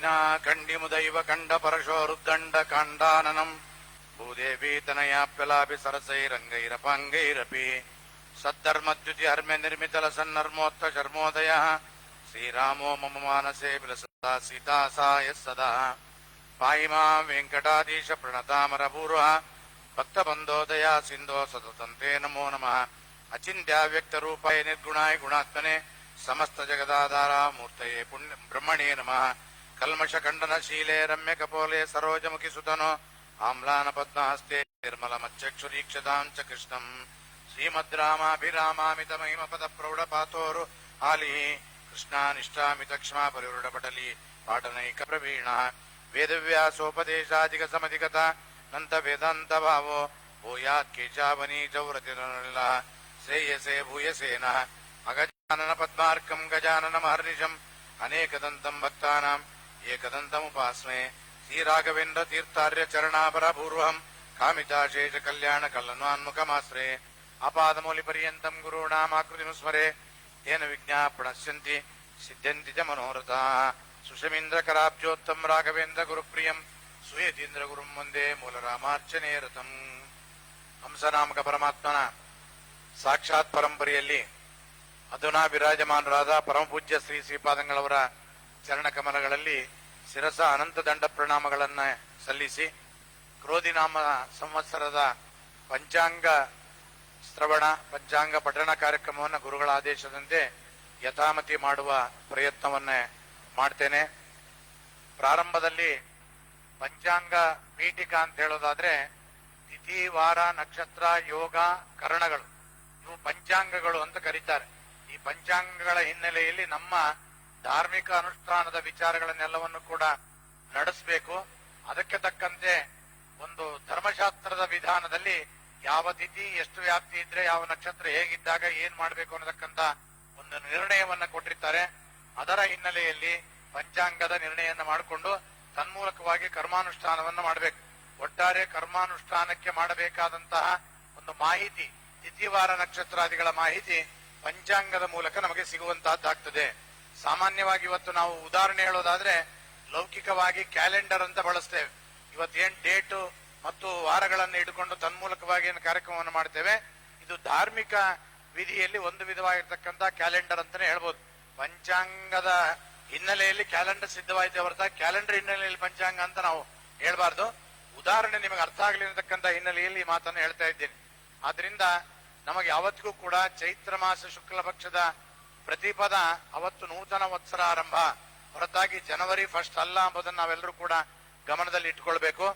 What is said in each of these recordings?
ಕಂಡಿನ ಕಂಡಿಮುದೈವ ಕಂಡ ಪರಶೋರುದ್ದಂಡ ಕಾಂಡಾನನಂ ಭೂದೇವಿ ತನಯಾಪ್ಯಲಾಭಿ ಸರಸೈರಂಗೈರಪಾಂಗೈರಪಿ ಸದ್ಧರ್ಮದ್ಯುತಿ ಹರ್ಮ್ಯ ನಿರ್ಮಿತಲ ಸನ್ನರ್ಮೋತ್ತ ಶರ್ಮೋದಯ ಶ್ರೀರಾಮೋ ಮಮ ಮಾನಸೇ ವಿಲಸತಾ ಸೀತಾ ಸಾಯ ಸದಾ ಪಾಯಿ ಮಾಂ ವೆಂಕಟಾಧೀಶ ಪ್ರಣತಾಮರಪೂರ್ವ ಭಕ್ತಬಂಧೋದಯ ಸಿಂಧೋ ಸತತಂತೆ ನಮೋ ನಮಃ ಅಚಿಂತ್ಯ ವ್ಯಕ್ತ ರೂಪಾಯ ನಿರ್ಗುಣಾಯ ಗುಣಾತ್ಮನೆ ಸಮಸ್ತ ಜಗದಾಧಾರ ಮೂರ್ತಯೇ ಪುಣ್ಯ ಬ್ರಹ್ಮಣೇ ನಮಃ ಕಲ್ಮಷ ಖಂಡನ ಶೀಲೆ ರಮ್ಯ ಕಪೋಲೆ ಸರೋಜಮುಖಿ ಸುತನೋ ಆಮ್ಲಾನ ಪದ್ಮಹಸ್ತೆ ನಿರ್ಮಲ ಮಚ್ಚಕ್ಷುರೀಕ್ಷತಾಂ ಚ ಕೃಷ್ಣಂ ಶ್ರೀಮದ್ ರಾಮಾಭಿರಾಮಾಮಿತ ಮಹಿಮ ಪದ ಪ್ರೌಢ ಪಾತೋರು ಹಾಲಿ ಕೃಷ್ಣಾನಿಷ್ಠಾಮಿತ ಕ್ಷಮಾ ಪರಿವೃಢ ಪಟಲಿ ಪಾಠನೈಕ ಪ್ರವೀಣ ವೇದವ್ಯಾಸೋಪದೇಶಾಧಿಕ ಸಮಧಿಗತ ನಂತ ವೇದಾಂತ ಭಾವೋ ಭೂಯಾತ್ ಕೇಶಾವನಿ ಚೌರತಿರಲ್ಲ ಶ್ರೇಯಸೇ ಭೂಯಸೇನ ಅಗಜಾನನ ಪದ್ಮಾರ್ಕಂ ಗಜಾನನ ಮಹರ್ನಿಶಂ ಅನೇಕದಂತಂ ಭಕ್ತಾನಾಂ ಏಕದಂತಮುಪಾಸ್ಮೆ ಶ್ರೀರಾಘವೇಂದ್ರ ತೀರ್ಥಾರ್ಯ ಚರಣಾಪರ ಪೂರ್ವಂ ಕಾಮಿತಾಶೇಷ ಕಲ್ಯಾಣ ಕಲ್ಲನ್ವಾನ್ಮುಖಮಾಶ್ರೇ ಅಪಾದಮೌಲಿ ಪರ್ಯಂತಂ ಗುರುಣಾಮಾಕೃತಿಂ ಸ್ಮರೆ ತೇನ ವಿಜ್ಞಾ ಪ್ರಣಶ್ಯಂತಿ ಸಿದ್ಧಂತಿ ಚ ಮನೋರಥಾಃ ಸುಷಮೀಂದ್ರ ಕರಾಬ್ಜೋತ್ತಮ್ ರಾಘವೇಂದ್ರ ಗುರುಪ್ರಿಯಂ ಸುಯತೀಂದ್ರ ಗುರುಂ ವಂದೇ ಮೂಲರಾಮಾರ್ಚನೆ ರಥಂ. ಹಂಸನಾಮಕ ಪರಮಾತ್ಮನ ಸಾಕ್ಷಾತ್ ಪರಂಪರೆಯಲ್ಲಿ ಅಧುನಾ ವಿರಾಜಮಾನರಾದ ಪರಮಪೂಜ್ಯ ಶ್ರೀ ಶ್ರೀಪಾದಂಗಳವರ ಚರಣಕಮಲಗಳಲ್ಲಿ ಶಿರಸ ಅನಂತ ದಂಡ ಪ್ರಣಾಮಗಳನ್ನ ಸಲ್ಲಿಸಿ ಕ್ರೋಧಿನಾಮ ಸಂವತ್ಸರದ ಪಂಚಾಂಗ ಶ್ರವಣ ಪಂಚಾಂಗ ಪಠಣ ಕಾರ್ಯಕ್ರಮವನ್ನು ಗುರುಗಳ ಆದೇಶದಂತೆ ಯಥಾಮತಿ ಮಾಡುವ ಪ್ರಯತ್ನವನ್ನೇ ಮಾಡ್ತೇನೆ. ಪ್ರಾರಂಭದಲ್ಲಿ ಪಂಚಾಂಗ ಪೀಠಿಕಾ ಅಂತ ಹೇಳೋದಾದ್ರೆ ತಿಥಿ ವಾರ ನಕ್ಷತ್ರ ಯೋಗ ಕರಣಗಳು ಇವು ಪಂಚಾಂಗಗಳು ಅಂತ ಕರೀತಾರೆ. ಈ ಪಂಚಾಂಗಗಳ ಹಿನ್ನೆಲೆಯಲ್ಲಿ ನಮ್ಮ ಧಾರ್ಮಿಕ ಅನುಷ್ಠಾನದ ವಿಚಾರಗಳನ್ನೆಲ್ಲವನ್ನು ಕೂಡ ನಡೆಸಬೇಕು. ಅದಕ್ಕೆ ತಕ್ಕಂತೆ ಒಂದು ಧರ್ಮಶಾಸ್ತ್ರದ ವಿಧಾನದಲ್ಲಿ ಯಾವ ತಿಥಿ ಎಷ್ಟು ವ್ಯಾಪ್ತಿ ಇದ್ರೆ ಯಾವ ನಕ್ಷತ್ರ ಹೇಗಿದ್ದಾಗ ಏನ್ ಮಾಡ್ಬೇಕು ಅನ್ನತಕ್ಕಂತ ಒಂದು ನಿರ್ಣಯವನ್ನ ಕೊಟ್ಟಿರ್ತಾರೆ. ಅದರ ಹಿನ್ನೆಲೆಯಲ್ಲಿ ಪಂಚಾಂಗದ ನಿರ್ಣಯವನ್ನ ಮಾಡಿಕೊಂಡು ತನ್ಮೂಲಕವಾಗಿ ಕರ್ಮಾನುಷ್ಠಾನವನ್ನು ಮಾಡಬೇಕು. ಒಟ್ಟಾರೆ ಕರ್ಮಾನುಷ್ಠಾನಕ್ಕೆ ಮಾಡಬೇಕಾದಂತಹ ಒಂದು ಮಾಹಿತಿ ತಿಥಿವಾರ ನಕ್ಷತ್ರಾದಿಗಳ ಮಾಹಿತಿ ಪಂಚಾಂಗದ ಮೂಲಕ ನಮಗೆ ಸಿಗುವಂತಹದ್ದಾಗ್ತದೆ. ಸಾಮಾನ್ಯವಾಗಿ ಇವತ್ತು ನಾವು ಉದಾಹರಣೆ ಹೇಳೋದಾದ್ರೆ ಲೌಕಿಕವಾಗಿ ಕ್ಯಾಲೆಂಡರ್ ಅಂತ ಬಳಸ್ತೇವೆ. ಇವತ್ತೇನ್ ಡೇಟು ಮತ್ತು ವಾರಗಳನ್ನು ಇಟ್ಟುಕೊಂಡು ತನ್ಮೂಲಕವಾಗಿ ಏನು ಕಾರ್ಯಕ್ರಮವನ್ನು ಮಾಡ್ತೇವೆ, ಇದು ಧಾರ್ಮಿಕ ವಿಧಿಯಲ್ಲಿ ಒಂದು ವಿಧವಾಗಿರ್ತಕ್ಕಂಥ ಕ್ಯಾಲೆಂಡರ್ ಅಂತಾನೆ ಹೇಳ್ಬೋದು. ಪಂಚಾಂಗದ ಹಿನ್ನೆಲೆಯಲ್ಲಿ ಕ್ಯಾಲೆಂಡರ್ ಸಿದ್ಧವಾಯಿತೆ ಹೊರತ ಕ್ಯಾಲೆಂಡರ್ ಹಿನ್ನೆಲೆಯಲ್ಲಿ ಪಂಚಾಂಗ ಅಂತ ನಾವು ಹೇಳ್ಬಾರ್ದು. ಉದಾಹರಣೆ ನಿಮಗೆ ಅರ್ಥ ಆಗಲಿರತಕ್ಕಂಥ ಹಿನ್ನೆಲೆಯಲ್ಲಿ ಈ ಮಾತನ್ನು ಹೇಳ್ತಾ ಇದ್ದೇನೆ. ಆದ್ರಿಂದ ನಮಗೆ ಯಾವತ್ತಿಗೂ ಕೂಡ ಚೈತ್ರ ಮಾಸ ಶುಕ್ಲ ಪಕ್ಷದ ಪ್ರತಿಪದ ಅವತ್ತು ನೂತನ ವತ್ಸರ ಆರಂಭ ಹೊರತಾಗಿ ಜನವರಿ 1 ಅಲ್ಲ ಎಂಬುದನ್ನು ನಾವೆಲ್ಲರೂ ಕೂಡ ಗಮನದಲ್ಲಿ ಇಟ್ಕೊಳ್ಬೇಕು.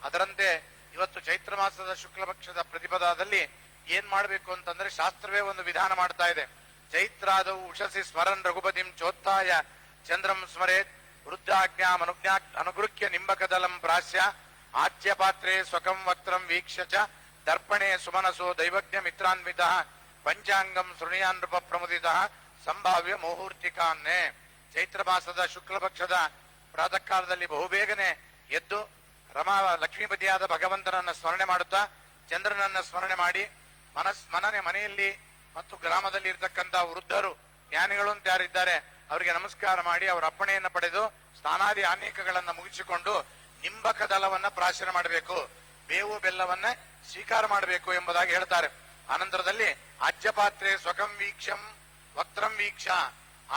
ಅದರಂತೆ ಇವತ್ತು ಚೈತ್ರ ಮಾಸದ ಶುಕ್ಲ ಪಕ್ಷದ ಪ್ರತಿಪದಾದಲ್ಲಿ ಏನ್ ಮಾಡ್ಬೇಕು ಅಂತಂದ್ರೆ ಶಾಸ್ತ್ರವೇ ಒಂದು ವಿಧಾನ ಮಾಡ್ತಾ ಇದೆ. ಚೈತ್ರಾದವು ಉಷಸಿ ಸ್ಮರನ್ ರಘುಪತಿಂ ಚೋತ್ತಾಯ ಚಂದ್ರಂ ಸ್ಮರೇತ್ ವೃದ್ಧಾಜ್ಞಾ ಅನುಗೃಹ್ಯ ನಿಂಬಕದಲಂ ಪ್ರಾಸ್ಯ ಆಚ್ಯ ಪಾತ್ರೆ ಸ್ವಕಂ ವಕ್ತ್ರಂ ವೀಕ್ಷ್ಯ ಚ ದರ್ಪಣೆ ಸುಮನಸೋ ದೈವಜ್ಞ ಮಿತ್ರಾನ್ವಿತ ಪಂಚಾಂಗಂ ಶೃಣಿಯಾನ್ ನೃಪ ಪ್ರಮುದಿತ ಸಂಭಾವ್ಯ ಮುಹೂರ್ತಿಕಾನ್ನೇ. ಚೈತ್ರ ಮಾಸದ ಶುಕ್ಲ ಪಕ್ಷದ ಪ್ರಾತಃ ಕಾಲದಲ್ಲಿ ಬಹುಬೇಗನೆ ಎದ್ದು ಲಕ್ಷ್ಮೀಪತಿಯಾದ ಭಗವಂತನನ್ನ ಸ್ಮರಣೆ ಮಾಡುತ್ತಾ ಚಂದ್ರನನ್ನ ಸ್ಮರಣೆ ಮಾಡಿ ಮನೆಯಲ್ಲಿ ಮತ್ತು ಗ್ರಾಮದಲ್ಲಿ ಇರತಕ್ಕಂತ ವೃದ್ಧರು ಜ್ಞಾನಿಗಳು ಅಂತ ಯಾರಿದ್ದಾರೆ ಅವರಿಗೆ ನಮಸ್ಕಾರ ಮಾಡಿ ಅವರ ಅಪ್ಪಣೆಯನ್ನ ಪಡೆದು ಸ್ನಾನಾದಿ ಅನೇಕಗಳನ್ನ ಮುಗಿಸಿಕೊಂಡು ನಿಂಬಕ ದಳವನ್ನ ಪ್ರಾಶನ ಮಾಡಬೇಕು, ಬೇವು ಬೆಲ್ಲವನ್ನ ಸ್ವೀಕಾರ ಮಾಡಬೇಕು ಎಂಬುದಾಗಿ ಹೇಳ್ತಾರೆ. ಅನಂತರದಲ್ಲಿ ಆಜ್ಯ ಪಾತ್ರೆ ಸ್ವಕಂ ವೀಕ್ಷಂ ವಕ್ತ್ರಂ ವೀಕ್ಷ.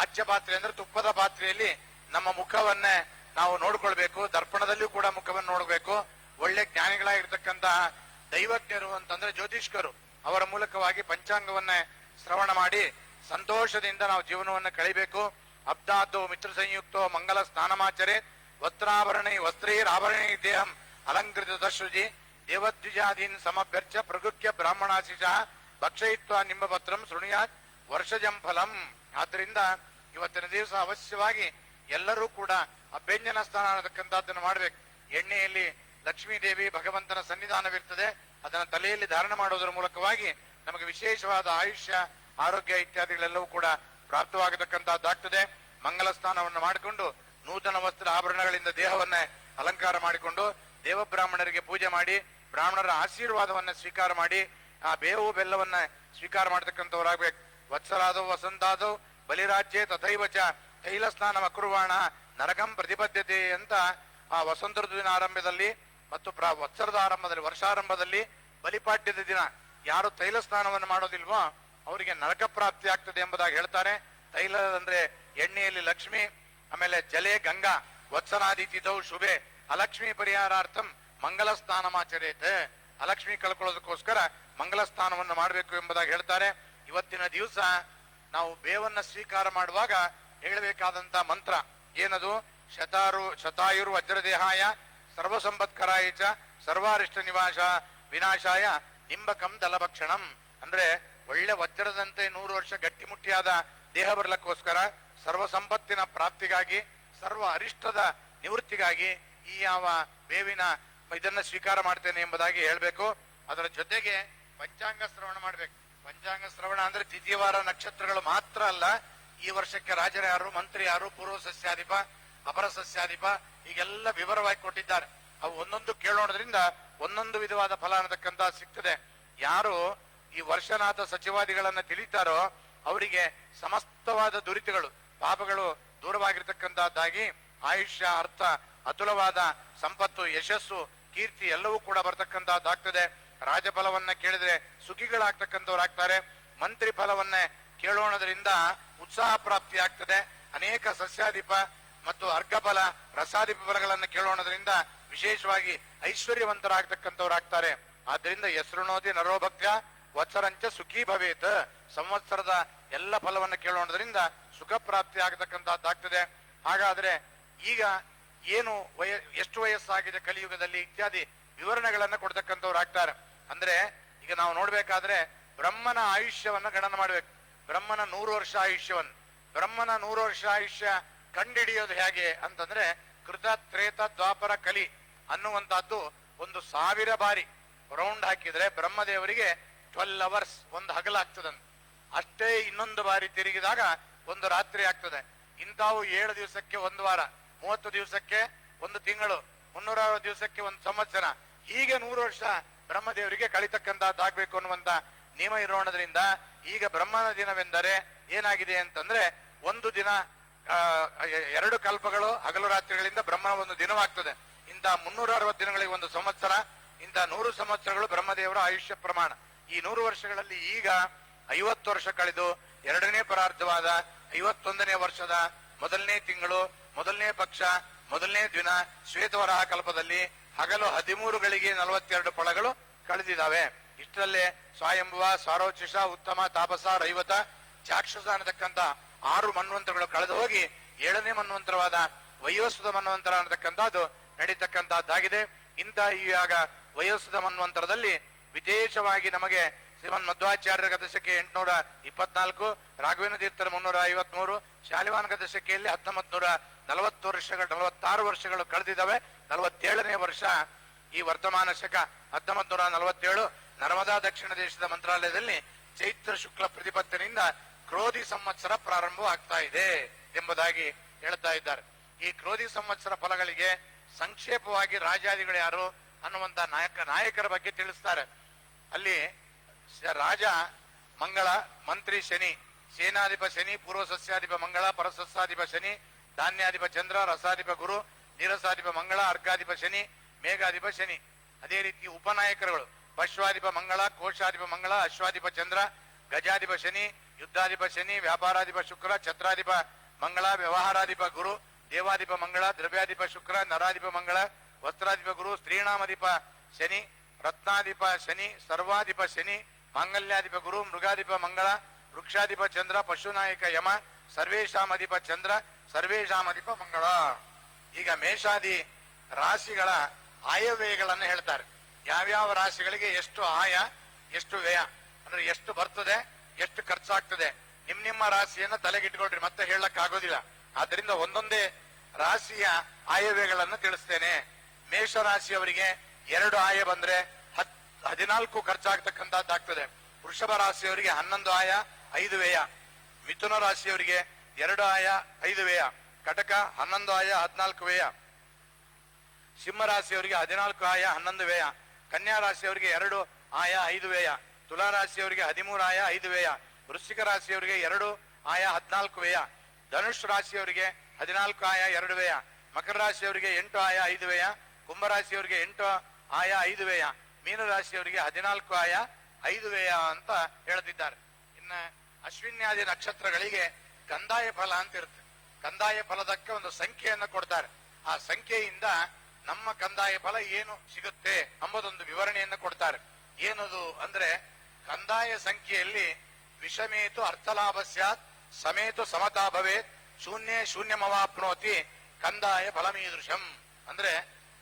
ಆಜ್ಯ ಪಾತ್ರೆ ಅಂದ್ರೆ ತುಪ್ಪದ ಪಾತ್ರೆಯಲ್ಲಿ ನಮ್ಮ ಮುಖವನ್ನೇ ನಾವು ನೋಡ್ಕೊಳ್ಬೇಕು. ದರ್ಪಣದಲ್ಲಿಯೂ ಕೂಡ ಮುಖವನ್ನು ನೋಡಬೇಕು. ಒಳ್ಳೆ ಜ್ಞಾನಿಗಳಾಗಿರ್ತಕ್ಕಂತಹ ದೈವಜ್ಞರು ಅಂತಂದ್ರೆ ಜ್ಯೋತಿಷ್ಕರು ಅವರ ಮೂಲಕವಾಗಿ ಪಂಚಾಂಗವನ್ನೇ ಶ್ರವಣ ಮಾಡಿ ಸಂತೋಷದಿಂದ ನಾವು ಜೀವನವನ್ನು ಕಳಿಬೇಕು. ಅಬ್ದಾದೋ ಮಿತ್ರ ಸಂಯುಕ್ತೋ ಮಂಗಲ ಸ್ನಾನಮಾಚರೆ ವಸ್ತ್ರೈರಾಭರಣೈ ದೇಹಂ ಅಲಂಕೃತ ದಶುಜಿ ದೇವದ್ವಿಜಾದೀನ್ ಸಮಭ್ಯರ್ಚ ಪ್ರಗೃಹ್ಯ ಬ್ರಾಹ್ಮಣಾಶಿಷ ಭಕ್ಷಯಿತ್ವ ನಿಂಬಪತ್ರಂ ಶೃಣಿಯಾತ್ ವರ್ಷಜಂ ಫಲಂ. ಆದ್ರಿಂದ ಇವತ್ತಿನ ದಿವಸ ಅವಶ್ಯವಾಗಿ ಎಲ್ಲರೂ ಕೂಡ ಅಭ್ಯಂಜನ ಸ್ನಾನ ಅನ್ನತಕ್ಕಂಥದ್ದನ್ನು ಮಾಡಬೇಕು. ಎಣ್ಣೆಯಲ್ಲಿ ಲಕ್ಷ್ಮೀ ದೇವಿ ಭಗವಂತನ ಸನ್ನಿಧಾನವಿರ್ತದೆ. ಅದನ್ನು ತಲೆಯಲ್ಲಿ ಧಾರಣ ಮಾಡುವುದರ ಮೂಲಕವಾಗಿ ನಮಗೆ ವಿಶೇಷವಾದ ಆಯುಷ್ಯ ಆರೋಗ್ಯ ಇತ್ಯಾದಿಗಳೆಲ್ಲವೂ ಕೂಡ ಪ್ರಾಪ್ತವಾಗತಕ್ಕಂಥದ್ದಾಗ್ತದೆ. ಮಂಗಲ ಸ್ನಾನವನ್ನು ಮಾಡಿಕೊಂಡು ನೂತನ ವಸ್ತ್ರ ಆಭರಣಗಳಿಂದ ದೇಹವನ್ನೇ ಅಲಂಕಾರ ಮಾಡಿಕೊಂಡು ದೇವಬ್ರಾಹ್ಮಣರಿಗೆ ಪೂಜೆ ಮಾಡಿ ಬ್ರಾಹ್ಮಣರ ಆಶೀರ್ವಾದವನ್ನ ಸ್ವೀಕಾರ ಮಾಡಿ ಆ ಬೇವು ಬೆಲ್ಲವನ್ನ ಸ್ವೀಕಾರ ಮಾಡತಕ್ಕಂಥವರಾಗ್ಬೇಕು. ವತ್ಸರಾದವು ವಸಂತಾದವು ಬಲಿರಾಜ್ಯೆ ತಥೈವಚ ತೈಲ ಸ್ನಾನ ಅಕುರ್ವಾಣ ನರಕಂ ಪ್ರತಿಪದ್ಯತೆ ಅಂತ ಆ ವಸಂತ ಋತುವಿನ ಆರಂಭದಲ್ಲಿ ಮತ್ತು ವತ್ಸರದ ಆರಂಭದಲ್ಲಿ, ವರ್ಷಾರಂಭದಲ್ಲಿ ಬಲಿಪಾಡ್ಯದ ದಿನ ಯಾರು ತೈಲ ಸ್ನಾನವನ್ನು ಮಾಡೋದಿಲ್ವೋ ಅವರಿಗೆ ನರಕ ಪ್ರಾಪ್ತಿ ಆಗ್ತದೆ ಎಂಬುದಾಗಿ ಹೇಳ್ತಾರೆ. ತೈಲ ಅಂದ್ರೆ ಎಣ್ಣೆಯಲ್ಲಿ ಲಕ್ಷ್ಮಿ, ಆಮೇಲೆ ಜಲೆ ಗಂಗಾ, ವತ್ಸನಾದಿ ತಿಥೌ ಶುಭೆ ಅಲಕ್ಷ್ಮಿ ಪರಿಹಾರಾರ್ಥಂ ಮಂಗಲ ಸ್ನಾನಮಾಚರೇತೆ. ಅಲಕ್ಷ್ಮಿ ಕಳ್ಕೊಳ್ಳೋದಕ್ಕೋಸ್ಕರ ಮಂಗಲ ಸ್ನಾನವನ್ನು ಮಾಡಬೇಕು ಎಂಬುದಾಗಿ ಹೇಳ್ತಾರೆ. ಇವತ್ತಿನ ದಿವಸ ನಾವು ಬೇವನ್ನ ಸ್ವೀಕಾರ ಮಾಡುವಾಗ ಹೇಳಬೇಕಾದಂತ ಮಂತ್ರ ಏನದು? ಶತಾಯುರ್ ವಜ್ರದೇಹಾಯ ಸರ್ವಸಂಪತ್ಕರಾಯ ಚ ಸರ್ವಾರಿಷ್ಟ ವಿನಾಶಾಯ ನಿಂಬಕಂ ದಲಭಕ್ಷಣಂ. ಅಂದ್ರೆ ಒಳ್ಳೆ ವಜ್ರದಂತೆ 100 ವರ್ಷ ಗಟ್ಟಿಮುಟ್ಟಿಯಾದ ದೇಹ ಬರಲಕ್ಕೋಸ್ಕರ, ಸರ್ವ ಸಂಪತ್ತಿನ ಪ್ರಾಪ್ತಿಗಾಗಿ, ಸರ್ವ ಅರಿಷ್ಟದ ನಿವೃತ್ತಿಗಾಗಿ ಈ ಯಾವ ಬೇವಿನ ಇದನ್ನ ಸ್ವೀಕಾರ ಮಾಡ್ತೇನೆ ಎಂಬುದಾಗಿ ಹೇಳ್ಬೇಕು. ಅದರ ಜೊತೆಗೆ ಪಂಚಾಂಗ ಶ್ರವಣ ಮಾಡ್ಬೇಕು. ಪಂಚಾಂಗ ಶ್ರವಣ ಅಂದ್ರೆ ತಿಥಿವಾರ ನಕ್ಷತ್ರಗಳು ಮಾತ್ರ ಅಲ್ಲ, ಈ ವರ್ಷಕ್ಕೆ ರಾಜರು ಯಾರು, ಮಂತ್ರಿ ಯಾರು, ಪೂರ್ವ ಸಸ್ಯಾಧಿಪ, ಅಪರ ಸಸ್ಯಾಧಿಪ, ಹೀಗೆಲ್ಲ ವಿವರವಾಗಿ ಕೊಟ್ಟಿದ್ದಾರೆ. ಅವು ಒಂದೊಂದು ಕೇಳೋದ್ರಿಂದ ಒಂದೊಂದು ವಿಧವಾದ ಫಲ ಅನ್ನತಕ್ಕಂತ ಸಿಗ್ತದೆ. ಯಾರು ಈ ವರ್ಷನಾಥ ಸಚಿವಾದಿಗಳನ್ನ ತಿಳಿತಾರೋ ಅವರಿಗೆ ಸಮಸ್ತವಾದ ದುರಿತಗಳು, ಪಾಪಗಳು ದೂರವಾಗಿರ್ತಕ್ಕಂಥದ್ದಾಗಿ ಆಯುಷ್ಯ, ಅರ್ಥ, ಅತುಲವಾದ ಸಂಪತ್ತು, ಯಶಸ್ಸು, ಕೀರ್ತಿ ಎಲ್ಲವೂ ಕೂಡ ಬರ್ತಕ್ಕಂಥದ್ದಾಗ್ತದೆ. ರಾಜಫಲವನ್ನ ಕೇಳಿದ್ರೆ ಸುಖಿಗಳಾಗ್ತಕ್ಕಂಥವ್ರಾಗ್ತಾರೆ. ಮಂತ್ರಿ ಫಲವನ್ನ ಕೇಳೋಣದ್ರಿಂದ ಉತ್ಸಾಹ ಪ್ರಾಪ್ತಿ ಆಗ್ತದೆ. ಅನೇಕ ಸಸ್ಯಾಧಿಪ ಮತ್ತು ಅರ್ಘಫಲ, ರಸಾಧಿಪ ಫಲಗಳನ್ನು ಕೇಳೋಣದ್ರಿಂದ ವಿಶೇಷವಾಗಿ ಐಶ್ವರ್ಯವಂತರಾಗ್ತಕ್ಕಂಥವ್ರಾಗ್ತಾರೆ. ಆದ್ರಿಂದ ಯಸ್ರುಣೋದಿ ನರೋಭಕ್ತ್ಯ ವತ್ಸರಂಚ ಸುಖಿ ಭವೇತ್. ಸಂವತ್ಸರದ ಎಲ್ಲ ಫಲವನ್ನು ಕೇಳೋಣದ್ರಿಂದ ಸುಖ ಪ್ರಾಪ್ತಿ ಆಗತಕ್ಕಂಥದ್ದಾಗ್ತದೆ. ಹಾಗಾದ್ರೆ ಈಗ ಏನು ಎಷ್ಟು ವಯಸ್ಸಾಗಿದೆ ಕಲಿಯುಗದಲ್ಲಿ ಇತ್ಯಾದಿ ವಿವರಣೆಗಳನ್ನ ಕೊಡ್ತಕ್ಕಂಥವ್ರು ಆಗ್ತಾರೆ. ಅಂದ್ರೆ ಈಗ ನಾವು ನೋಡ್ಬೇಕಾದ್ರೆ ಬ್ರಹ್ಮನ ಆಯುಷ್ಯವನ್ನ ಗಣನ ಮಾಡ್ಬೇಕು. ಬ್ರಹ್ಮನ 100 ವರ್ಷ ಆಯುಷ್ಯವನ್ನು, ಬ್ರಹ್ಮನ 100 ವರ್ಷ ಆಯುಷ್ಯ ಕಂಡಿಡಿಯೋದು ಹೇಗೆ ಅಂತಂದ್ರೆ ಕೃತ, ತ್ರೇತ, ದ್ವಾಪರ, ಕಲಿ ಅನ್ನುವಂತಹದ್ದು 1000 ಬಾರಿ ರೌಂಡ್ ಹಾಕಿದ್ರೆ ಬ್ರಹ್ಮದೇವರಿಗೆ 12 hours ಒಂದು ಹಗಲಾಗ್ತದಂತ. ಅಷ್ಟೇ ಇನ್ನೊಂದು ಬಾರಿ ತಿರುಗಿದಾಗ ಒಂದು ರಾತ್ರಿ ಆಗ್ತದೆ. ಇಂಥವು 7 ದಿವಸಕ್ಕೆ 1 ವಾರ, 30 ದಿವಸಕ್ಕೆ 1 ತಿಂಗಳು, 360 ದಿವಸಕ್ಕೆ 1 ಸಂವತ್ಸರ, ಹೀಗೆ 100 ವರ್ಷ ಬ್ರಹ್ಮದೇವರಿಗೆ ಕಳಿತಕ್ಕಂತಹದ್ದಾಗ್ಬೇಕು ಅನ್ನುವಂತ ನಿಯಮ ಇರೋಣದ್ರಿಂದ ಈಗ ಬ್ರಹ್ಮನ ದಿನವೆಂದರೆ ಏನಾಗಿದೆ ಅಂತಂದ್ರೆ ಒಂದು ದಿನ 2 ಕಲ್ಪಗಳು ಹಗಲು ರಾತ್ರಿಗಳಿಂದ ಬ್ರಹ್ಮನ ಒಂದು ದಿನವಾಗ್ತದೆ. ಇಂಥ 360 ದಿನಗಳಿಗೆ 1 ಸಂವತ್ಸರ, ಇಂಥ 100 ಸಂವತ್ಸರಗಳು ಬ್ರಹ್ಮದೇವರ ಆಯುಷ್ಯ ಪ್ರಮಾಣ. ಈ 100 ವರ್ಷಗಳಲ್ಲಿ ಈಗ 50 ವರ್ಷ ಕಳೆದು 2ನೇ ಪರಾರ್ಧವಾದ 51ನೇ ವರ್ಷದ 1ನೇ ತಿಂಗಳು, 1ನೇ ಪಕ್ಷ, 1ನೇ ದಿನ ಶ್ವೇತವರಾಹ ಕಲ್ಪದಲ್ಲಿ ಹಗಲು 13 ಗಳಿಗೆ 42 ಫಲಗಳು ಕಳೆದಿದ್ದಾವೆ. ಇಷ್ಟರಲ್ಲೇ ಸ್ವಯಂಭುವ, ಸಾರೋಚಿಷ, ಉತ್ತಮ, ತಾಪಸ, ರೈವತ, ಚಾಕ್ಷುಷ ಅನ್ನತಕ್ಕಂಥ 6 ಮನ್ವಂತರಗಳು ಕಳೆದು ಹೋಗಿ 7ನೇ ಮನ್ವಂತರವಾದ ವಯೋಸ್ಸುತ ಮನ್ವಂತರ ಅನ್ನತಕ್ಕಂಥದ್ದು ನಡೀತಕ್ಕಂತಹದ್ದಾಗಿದೆ. ಇಂಥ ಈವಾಗ ವಯೋಸ್ಸುತ ಮನ್ವಂತರದಲ್ಲಿ ವಿಶೇಷವಾಗಿ ನಮಗೆ ಶ್ರೀಮನ್ ಮಧ್ವಾಚಾರ್ಯರ ಗತಶಕೆ 824, ರಾಘವೇಂದ್ರ ತೀರ್ಥರ 353, ಶಾಲಿವಾನ್ ಗತಶಕೆಯಲ್ಲಿ 46 ವರ್ಷಗಳು ಕಳೆದಿದ್ದಾವೆ. 47ನೇ ವರ್ಷ ಈ ವರ್ತಮಾನ ಶಕ 1947 ನರ್ಮದಾ ದಕ್ಷಿಣ ದೇಶದ ಮಂತ್ರಾಲಯದಲ್ಲಿ ಚೈತ್ರ ಶುಕ್ಲ ಪ್ರತಿಪತ್ತಿನಿಂದ ಕ್ರೋಧಿ ಸಂವತ್ಸರ ಪ್ರಾರಂಭವಾಗ್ತಾ ಇದೆ ಎಂಬುದಾಗಿ ಹೇಳ್ತಾ ಇದ್ದಾರೆ. ಈ ಕ್ರೋಧಿ ಸಂವತ್ಸರ ಫಲಗಳಿಗೆ ಸಂಕ್ಷೇಪವಾಗಿ ರಾಜಾದಿಗಳು ಯಾರು ಅನ್ನುವಂತ ನಾಯಕರ ಬಗ್ಗೆ ತಿಳಿಸ್ತಾರೆ. ಅಲ್ಲಿ ರಾಜ ಮಂಗಳ, ಮಂತ್ರಿ ಶನಿ, ಸೇನಾಧಿಪ ಶನಿ, ಪೂರ್ವ ಸಸ್ಯಾಧಿಪ ಮಂಗಳ, ಪರಸಸ್ಯಾಧಿಪ ಶನಿ, ಧಾನ್ಯಾಧಿಪ ಚಂದ್ರ, ರಸಾಧಿಪ ಗುರು, ನೀರಸಾಧಿಪ ಮಂಗಳ, ಅರ್ಘಾಧಿಪ ಶನಿ, ಮೇಘಾಧಿಪ ಶನಿ. ಅದೇ ರೀತಿ ಉಪನಾಯಕರುಗಳು ಪಶ್ವಾಧಿಪ ಮಂಗಳ, ಕೋಶಾಧಿಪ ಮಂಗಳ, ಅಶ್ವಾಧಿಪ ಚಂದ್ರ, ಗಜಾಧಿಪ ಶನಿ, ಯುದ್ಧಾಧಿಪ ಶನಿ, ವ್ಯಾಪಾರಾಧಿಪ ಶುಕ್ರ, ಛತ್ರಾಧಿಪ ಮಂಗಳ, ವ್ಯವಹಾರಾಧಿಪ ಗುರು, ದೇವಾಧಿಪ ಮಂಗಳ, ದ್ರವ್ಯಾಧಿಪ ಶುಕ್ರ, ನರಾಧಿಪ ಮಂಗಳ, ವಸ್ತ್ರಾಧಿಪ ಗುರು, ಸ್ತ್ರೀಣಾಮಧಿಪ ಶನಿ, ರತ್ನಾಧಿಪ ಶನಿ, ಸರ್ವಾಧಿಪ ಶನಿ, ಮಾಂಗಲ್ಯಾಧಿಪ ಗುರು, ಮೃಗಾಧಿಪ ಮಂಗಳ, ವೃಕ್ಷಾಧಿಪ ಚಂದ್ರ, ಪಶುನಾಯಕ ಯಮ, ಸರ್ವೇಶಾಮಧಿಪ ಚಂದ್ರ, ಸರ್ವೇಶಾಮಧಿಪ ಮಂಗಳ. ಈಗ ಮೇಷಾದಿ ರಾಶಿಗಳ ಆಯವ್ಯಯಗಳನ್ನು ಹೇಳ್ತಾರೆ. ಯಾವ್ಯಾವ ರಾಶಿಗಳಿಗೆ ಎಷ್ಟು ಆಯ, ಎಷ್ಟು ವ್ಯಯ, ಅಂದ್ರೆ ಎಷ್ಟು ಬರ್ತದೆ, ಎಷ್ಟು ಖರ್ಚಾಗ್ತದೆ. ನಿಮ್ಮ ರಾಶಿಯನ್ನ ತಲೆಗಿಟ್ಕೊಳ್ರಿ, ಮತ್ತೆ ಹೇಳಕ್ ಆಗೋದಿಲ್ಲ. ಆದ್ರಿಂದ ಒಂದೊಂದೇ ರಾಶಿಯ ಆಯವ್ಯಯಗಳನ್ನು ತಿಳಿಸ್ತೇನೆ. ಮೇಷ ರಾಶಿಯವರಿಗೆ 2 ಆಯ ಬಂದ್ರೆ 14 ಖರ್ಚಾಗ್ತಕ್ಕಂಥದ್ದಾಗ್ತದೆ. ವೃಷಭ ರಾಶಿಯವರಿಗೆ 11 ಆಯ 5 ವ್ಯಯ. ಮಿಥುನ ರಾಶಿಯವರಿಗೆ 2 ಆಯ 5 ವ್ಯಯ. ಕಟಕ 11 ಆಯ 14 ವ್ಯಯ. ಸಿಂಹ ರಾಶಿಯವರಿಗೆ 14 ಆಯ 11 ವ್ಯಯ. ಕನ್ಯಾ ರಾಶಿಯವರಿಗೆ 2 ಆಯ 5 ವ್ಯಯ. ತುಲಾ ರಾಶಿಯವರಿಗೆ 13 ಆಯ 5 ವ್ಯಯ. ವೃಶ್ಚಿಕ ರಾಶಿಯವರಿಗೆ 2 ಆಯ 14 ವ್ಯಯ. ಧನುಷ್ ರಾಶಿಯವರಿಗೆ 14 ಆಯ 2 ವ್ಯಯ. ಮಕರ ರಾಶಿಯವರಿಗೆ 8 ಆಯ 5 ವ್ಯಯ. ಕುಂಭರಾಶಿಯವರಿಗೆ 8 ಆಯ 5 ವ್ಯಯ. ಮೀನರಾಶಿಯವರಿಗೆ 14 ಆಯ 5 ವ್ಯಯ ಅಂತ ಹೇಳ್ತಿದ್ದಾರೆ. ಇನ್ನ ಅಶ್ವಿನ್ಯಾದಿ ನಕ್ಷತ್ರಗಳಿಗೆ ಕಂದಾಯ ಫಲ ಅಂತ ಇರುತ್ತೆ. ಕಂದಾಯ ಫಲದಕ್ಕೆ ಒಂದು ಸಂಖ್ಯೆಯನ್ನು ಕೊಡ್ತಾರೆ. ಆ ಸಂಖ್ಯೆಯಿಂದ ನಮ್ಮ ಕಂದಾಯ ಫಲ ಏನು ಸಿಗುತ್ತೆ ಎಂಬುದೊಂದು ವಿವರಣೆಯನ್ನು ಕೊಡ್ತಾರೆ. ಏನದು ಅಂದ್ರೆ, ಕಂದಾಯ ಸಂಖ್ಯೆಯಲ್ಲಿ ವಿಷಮೇತು ಅರ್ಥಲಾಭ ಸ್ಯಾತ್, ಸಮೇತು ಸಮತಾ ಭವೇತ್, ಶೂನ್ಯ ಶೂನ್ಯಮವಾಪ್ನೋತಿ ಕಂದಾಯ ಫಲಮೀದೃಶಂ. ಅಂದ್ರೆ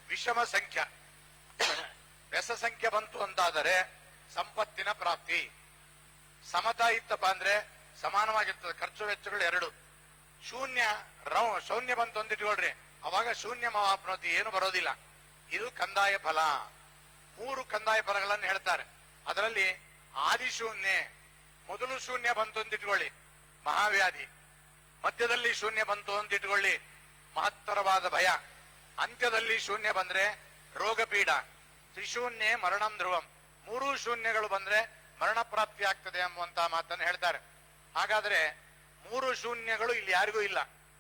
ವಿಷಮ ಸಂಖ್ಯಾ ವ್ಯಸ ಸಂಖ್ಯೆ ಬಂತು ಅಂತಾದರೆ ಸಂಪತ್ತಿನ ಪ್ರಾಪ್ತಿ. ಸಮತಾ ಇತ್ತಪ್ಪ ಅಂದ್ರೆ ಸಮಾನವಾಗಿರ್ತದೆ, ಖರ್ಚು ವೆಚ್ಚಗಳು 2. ಶೂನ್ಯ ಬಂತು ಅಂತ ಇಟ್ಕೊಳ್ರಿ, ಅವಾಗ ಶೂನ್ಯಮವಾಪ್ನೋತಿ ಏನು ಬರೋದಿಲ್ಲ. ಇದು ಕಂದಾಯ ಫಲ. 3 ಕಂದಾಯ ಫಲಗಳನ್ನು ಹೇಳ್ತಾರೆ. ಅದರಲ್ಲಿ ಆದಿಶೂನ್ಯ, ಮೊದಲು ಶೂನ್ಯ ಬಂತು ಅಂತ ಇಟ್ಕೊಳ್ಳಿ, ಮಹಾವ್ಯಾಧಿ. ಮಧ್ಯದಲ್ಲಿ ಶೂನ್ಯ ಬಂತು ಅಂತ ಇಟ್ಕೊಳ್ಳಿ, ಮಹತ್ತರವಾದ ಭಯ. ಅಂತ್ಯದಲ್ಲಿ ಶೂನ್ಯ ಬಂದ್ರೆ ರೋಗ ಪೀಡ. ತ್ರಿಶೂನ್ಯ ಮರಣಂ ಧ್ರುವಂ, 3 ಶೂನ್ಯಗಳು ಬಂದ್ರೆ ಮರಣ ಪ್ರಾಪ್ತಿ ಆಗ್ತದೆ ಎಂಬುವಂತ ಮಾತನ್ನು ಹೇಳ್ತಾರೆ. ಹಾಗಾದ್ರೆ 3 ಶೂನ್ಯಗಳು ಇಲ್ಲಿ ಯಾರಿಗೂ ಇಲ್ಲ.